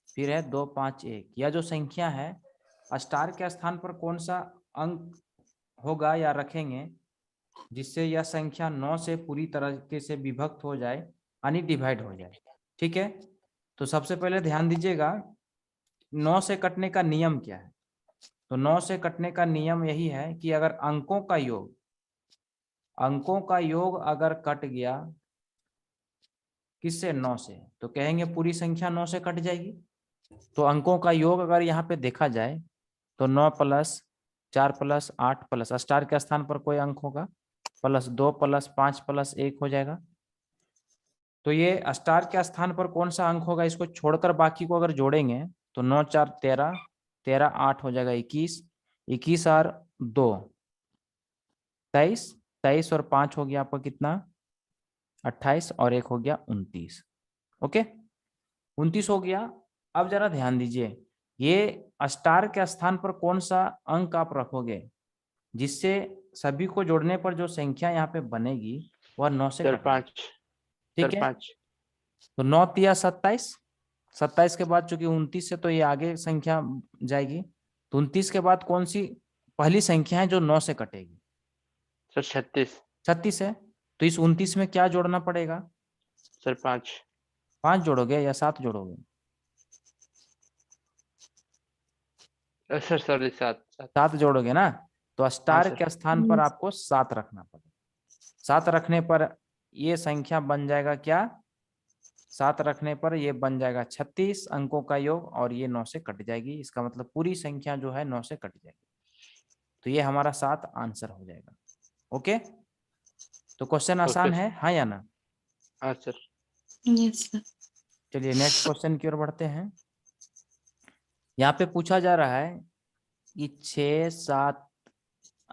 फिर है 2 5 1। यह जो संख्या है स्टार के स्थान पर कौन सा अंक होगा या रखेंगे जिससे यह संख्या 9 से पूरी तरीके से विभक्त हो जाए यानी डिवाइड हो जाए। ठीक है, तो सबसे पहले ध्यान दीजिएगा 9 से कटने का नियम क्या है। तो 9 से कटने का नियम यही है कि अगर अंकों का योग अगर कट गया किससे, 9 से, तो कहेंगे पूरी संख्या 9 से कट जाएगी। तो अंकों का योग अगर यहाँ पे देखा जाए तो 9 + 4 + 8 + स्टार के स्थान पर कोई अंक होगा +2 + 5 + 1 हो जाएगा। तो ये स्टार के स्थान पर कौन सा अंक होगा, इसको छोड़कर बाकी को अगर जोड़ेंगे तो 9 4 13 13 8 हो जाएगा 21 21 और 2 23 23 और 5 हो गया आपका कितना 28 और 1 हो गया 29। ओके, 29 हो गया। अब जरा ध्यान दीजिए ये स्टार के स्थान पर कौन सा अंक आप रखोगे जिससे सभी को जोड़ने पर जो संख्या यहाँ पे बनेगी वह 9 से सर कटेगी। 5 ठीक सर है, 5 तो 9 तिया 27, 27 के बाद चूंकि 29 से तो ये आगे संख्या जाएगी, तो 29 के बाद कौन सी पहली संख्या है जो 9 से कटेगी, सर 36 36 है। तो इस 29 में क्या जोड़ना पड़ेगा, सर 5 5 जोड़ोगे या 7 जोड़ोगे, सर सॉरी 7 7 जोड़ोगे ना। तो स्टार सर। के स्थान पर Yes. आपको 7 रखना पड़ेगा। 7 रखने पर ये संख्या बन जाएगा क्या, 7 रखने पर ये बन जाएगा 36 अंकों का योग, और ये 9 से कट जाएगी। इसका मतलब पूरी संख्या जो है 9 से कट जाएगी। तो ये हमारा 7 आंसर हो जाएगा। ओके, तो क्वेश्चन आसान है, हाँ या ना? हाँ सर। Yes, sir. चलिए नेक्स्ट क्वेश्चन की ओर बढ़ते हैं। यहाँ पे पूछा जा रहा है कि 6 7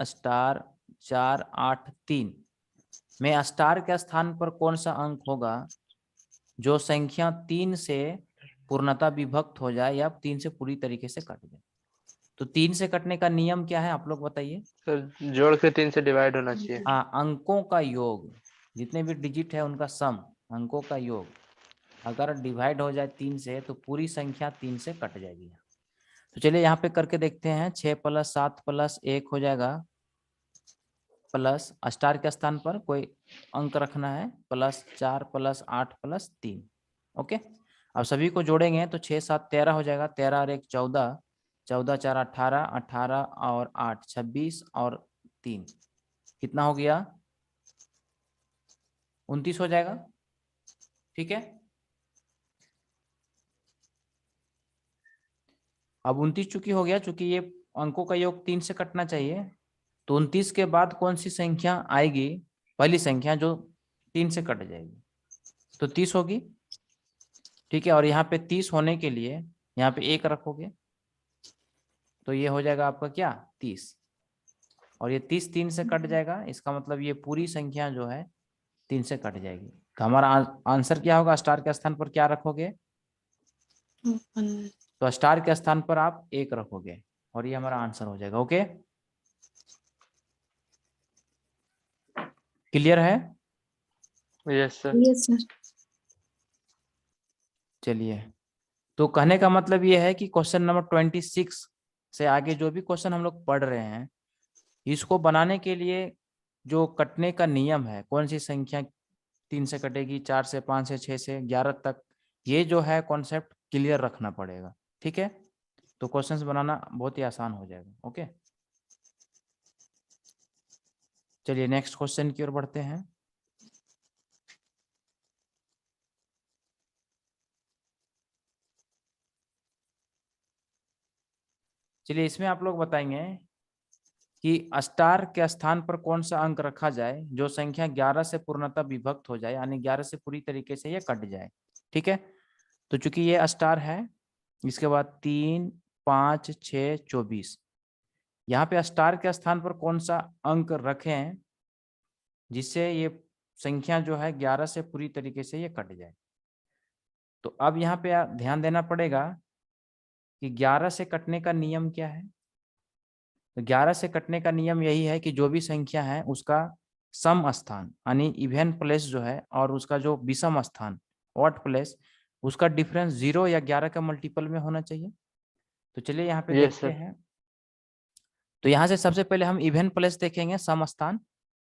स्टार 4 8 3 में स्टार के स्थान पर कौन सा अंक होगा जो संख्या 3 से पूर्णतः विभक्त हो जाए या 3 से पूरी तरीके से कट जाए। तो 3 से कटने का नियम क्या है, आप लोग बताइए। सर जोड़ के 3 से डिवाइड होना चाहिए। हाँ, अंकों का योग, जितने भी डिजिट है उनका सम, अंकों का योग अगर डिवाइड हो जाए 3 से तो पूरी संख्या 3 से कट जाएगी। तो चलिए यहाँ पे करके देखते हैं। 6 + 7 + 1 हो जाएगा, प्लस स्टार के स्थान पर कोई अंक रखना है, +4 + 8 + 3। ओके, अब सभी को जोड़ेंगे तो 6 7 13 हो जाएगा, 13 और 1 14, 14 4 18, 18 और 8 26 और 3 कितना हो गया, 29 हो जाएगा। ठीक है, अब 29 चूंकि हो गया, चूंकि ये अंकों का योग 3 से कटना चाहिए, तो 29 के बाद कौन सी संख्या आएगी, पहली संख्या जो 3 से कट जाएगी, तो 30 होगी। ठीक है, और यहाँ पे 30 होने के लिए यहाँ पे 1 रखोगे तो ये हो जाएगा आपका क्या 30, और ये 30 3 से कट जाएगा। इसका मतलब ये पूरी संख्या जो है 3 से कट जाएगी। तो हमारा आंसर क्या होगा, स्टार के स्थान पर क्या रखोगे, One. तो स्टार के स्थान पर आप 1 रखोगे और ये हमारा आंसर हो जाएगा। ओके, क्लियर है? Yes sir. Yes, sir. चलिए, तो कहने का मतलब ये है कि क्वेश्चन नंबर 26 से आगे जो भी क्वेश्चन हम लोग पढ़ रहे हैं, इसको बनाने के लिए जो कटने का नियम है, कौन सी संख्या 3 से कटेगी, 4 से, 5 से, 6 से 11 तक, ये जो है कॉन्सेप्ट क्लियर रखना पड़ेगा। ठीक है, तो क्वेश्चंस बनाना बहुत ही आसान हो जाएगा। ओके, चलिए नेक्स्ट क्वेश्चन की ओर बढ़ते हैं। चलिए, इसमें आप लोग बताएंगे कि स्टार के स्थान पर कौन सा अंक रखा जाए जो संख्या 11 से पूर्णतः विभक्त हो जाए, यानी 11 से पूरी तरीके से ये कट जाए। ठीक है, तो चूंकि ये स्टार है, इसके बाद 3 5 6 24, यहाँ पे स्टार के स्थान पर कौन सा अंक रखें जिससे ये संख्या जो है 11 से पूरी तरीके से ये कट जाए। तो अब यहाँ पे ध्यान देना पड़ेगा कि 11 से कटने का नियम क्या है। तो 11 से कटने का नियम यही है कि जो भी संख्या है उसका सम स्थान यानी इवन प्लेस जो है, और उसका जो विषम स्थान ऑड प्लेस, उसका डिफरेंस 0 या 11 का मल्टीपल में होना चाहिए। तो चलिए यहाँ पे Yes, देखते sir. हैं। तो यहाँ से सबसे पहले हम इवन प्लेस देखेंगे, सम स्थान।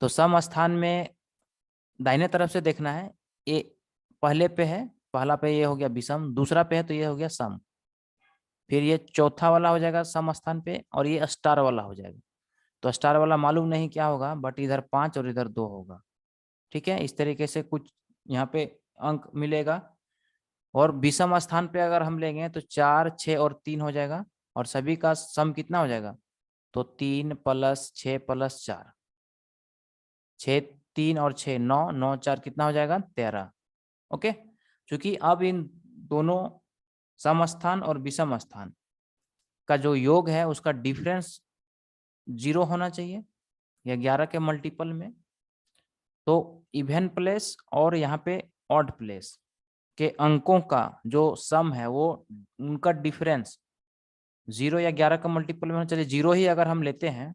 तो सम स्थान में दाहिने तरफ से देखना है, ए पहले पे है, पहला पे ये हो गया विषम, दूसरा पे है तो ये हो गया सम, फिर ये चौथा वाला हो जाएगा सम स्थान पे, और ये स्टार वाला हो जाएगा। तो स्टार वाला मालूम नहीं क्या होगा, बट इधर 5 और इधर 2 होगा। ठीक है, इस तरीके से कुछ यहाँ पे अंक मिलेगा। और विषम स्थान पे अगर हम लेंगे तो 4 6 और 3 हो जाएगा, और सभी का सम कितना हो जाएगा, तो 3 + 6 + 4, 6 3 और 6 9, 9 4 कितना हो जाएगा 13। ओके, क्योंकि अब इन दोनों सम स्थान और विषम स्थान का जो योग है उसका डिफरेंस 0 होना चाहिए या 11 के मल्टीपल में। तो इवन प्लेस और यहाँ पे ऑड प्लेस के अंकों का जो सम है वो उनका डिफरेंस 0 या 11 का मल्टीपल में होना चाहिए। 0 ही अगर हम लेते हैं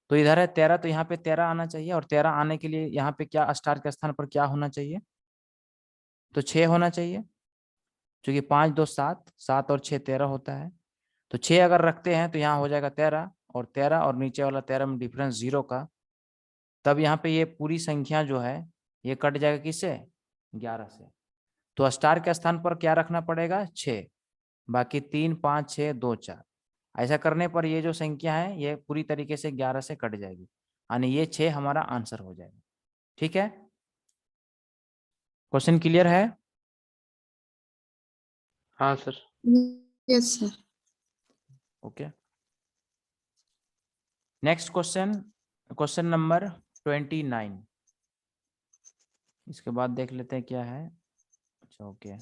तो इधर है 13, तो यहाँ पे 13 आना चाहिए, और 13 आने के लिए यहाँ पे क्या स्टार के स्थान पर क्या होना चाहिए, तो 6 होना चाहिए, क्योंकि 5 2 7, 7 और 6 13 होता है। तो 6 अगर रखते हैं तो यहाँ हो जाएगा 13, और 13 और नीचे वाला 13 में डिफरेंस 0 का, तब यहाँ पे ये पूरी संख्या जो है ये कट जाएगा किससे, 11 से। तो स्टार के स्थान पर क्या रखना पड़ेगा 6, बाकी 3 5 6 2 4। ऐसा करने पर ये जो संख्या है ये पूरी तरीके से 11 से कट जाएगी, यानी ये 6 हमारा आंसर हो जाएगा। ठीक है, क्वेश्चन क्लियर है? हाँ sir. Yes, sir. Okay, next question, question number 29। इसके बाद देख लेते हैं क्या है। अच्छा ओके,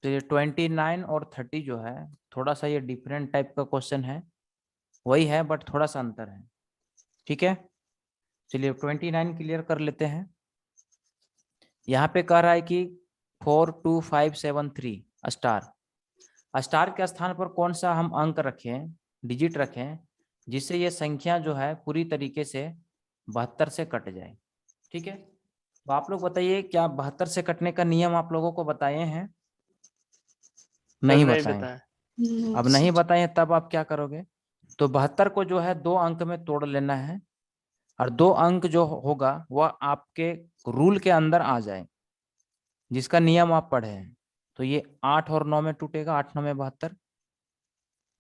तो ये 29 और 30 जो है थोड़ा सा ये डिफरेंट टाइप का क्वेश्चन है, वही है बट थोड़ा सा अंतर है। ठीक है, चलिए 29 क्लियर कर लेते हैं। यहाँ पे कह रहा है कि 42573 स्टार, स्टार के स्थान पर कौन सा हम अंक रखें, डिजिट रखें, जिससे ये संख्या जो है पूरी तरीके से 72 से कट जाए। ठीक है, तो आप लोग बताइए क्या 72 से कटने का नियम आप लोगों को बताए हैं? सर नहीं नहीं बताए। बताया। No, अब नहीं sir. बताए तब आप क्या करोगे? तो 72 को जो है 2 अंक में तोड़ लेना है, और 2 अंक जो होगा वह आपके रूल के अंदर आ जाए, जिसका नियम आप पढ़े हैं। तो ये 8 और 9 में टूटेगा, 8 9 में 72,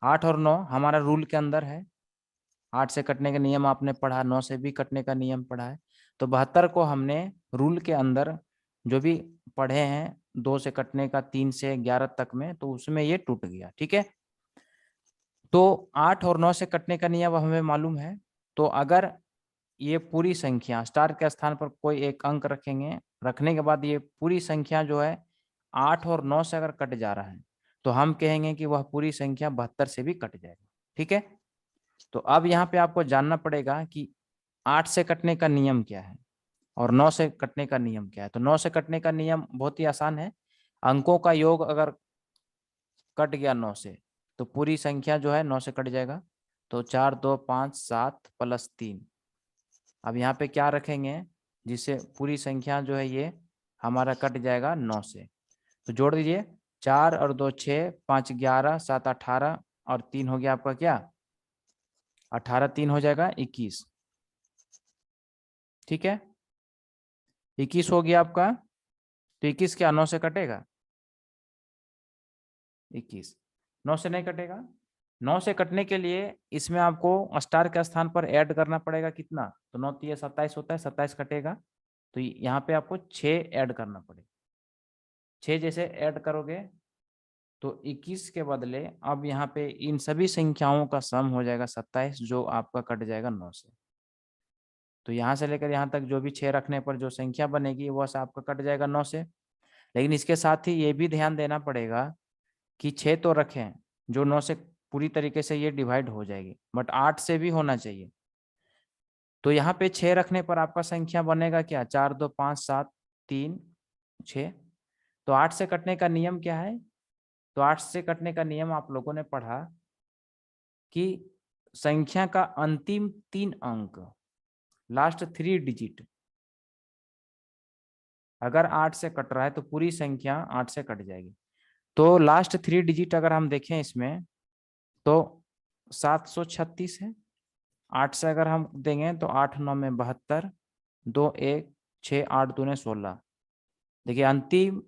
8 और 9 हमारा रूल के अंदर है। 8 से कटने का नियम आपने पढ़ा, 9 से भी कटने का नियम पढ़ा है। तो 72 को हमने रूल के अंदर जो भी पढ़े हैं, 2 से कटने का, 3 से 11 तक में, तो उसमें ये टूट गया। ठीक है, तो 8 और 9 से कटने का नियम हमें मालूम है। तो अगर ये पूरी संख्या स्टार के स्थान पर कोई एक अंक रखेंगे, रखने के बाद ये पूरी संख्या जो है 8 और 9 से अगर कट जा रहा है, तो हम कहेंगे कि वह पूरी संख्या 72 से भी कट जाएगा। ठीक है, तो अब यहाँ पे आपको जानना पड़ेगा कि 8 से कटने का नियम क्या है और 9 से कटने का नियम क्या है। तो 9 से कटने का नियम बहुत ही आसान है, अंकों का योग अगर कट गया 9 से, तो पूरी संख्या जो है 9 से कट जाएगा। तो 4 2 5 7 प्लस 3, अब यहाँ पे क्या रखेंगे जिससे पूरी संख्या जो है ये हमारा कट जाएगा 9 से। तो जोड़ दीजिए, 4 और 2 6, 5 11, 7 18 और 3 हो गया आपका क्या 18, 3 हो जाएगा 21। ठीक है, 21 हो गया आपका। तो 21 क्या 9 से कटेगा? 21 9 से नहीं कटेगा। 9 से कटने के लिए इसमें आपको स्टार के स्थान पर ऐड करना पड़ेगा कितना, तो 9 3 27 होता है, 27 कटेगा। तो यहाँ पे आपको 6 ऐड करना पड़ेगा। 6 जैसे ऐड करोगे तो 21 के बदले अब यहाँ पे इन सभी संख्याओं का सम हो जाएगा 27, जो आपका कट जाएगा 9 से। तो यहाँ से लेकर यहाँ तक जो भी 6 रखने पर जो संख्या बनेगी वह आपका कट जाएगा 9 से। लेकिन इसके साथ ही ये भी ध्यान देना पड़ेगा कि 6 तो रखें जो 9 से पूरी तरीके से ये डिवाइड हो जाएगी, बट 8 से भी होना चाहिए। तो यहाँ पे 6 रखने पर आपका संख्या बनेगा क्या 4 2 5 7 3 6। तो 8 से कटने का नियम क्या है? तो 8 से कटने का नियम आप लोगों ने पढ़ा कि संख्या का अंतिम 3 अंक, लास्ट 3 डिजिट अगर 8 से कट रहा है तो पूरी संख्या 8 से कट जाएगी। तो लास्ट 3 डिजिट अगर हम देखें इसमें तो 736 है। 8 से अगर हम देंगे तो 8 9 में 72, 2 1 6 8 2 16। देखिए अंतिम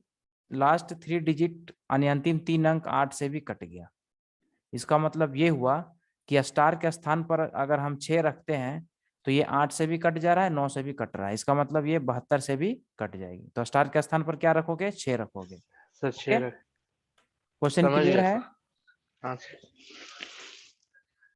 लास्ट 3 डिजिट यानी अंतिम 3 अंक 8 से भी कट गया। इसका मतलब ये हुआ कि स्टार के स्थान पर अगर हम 6 रखते हैं तो ये 8 से भी कट जा रहा है, 9 से भी कट रहा है। इसका मतलब ये 72 से भी कट जाएगी। तो स्टार के स्थान पर क्या रखोगे? 6 रखोगे। सर ठीक है, 6 क्वेश्चन समझ क्लियर गया है? सर। हाँ सर।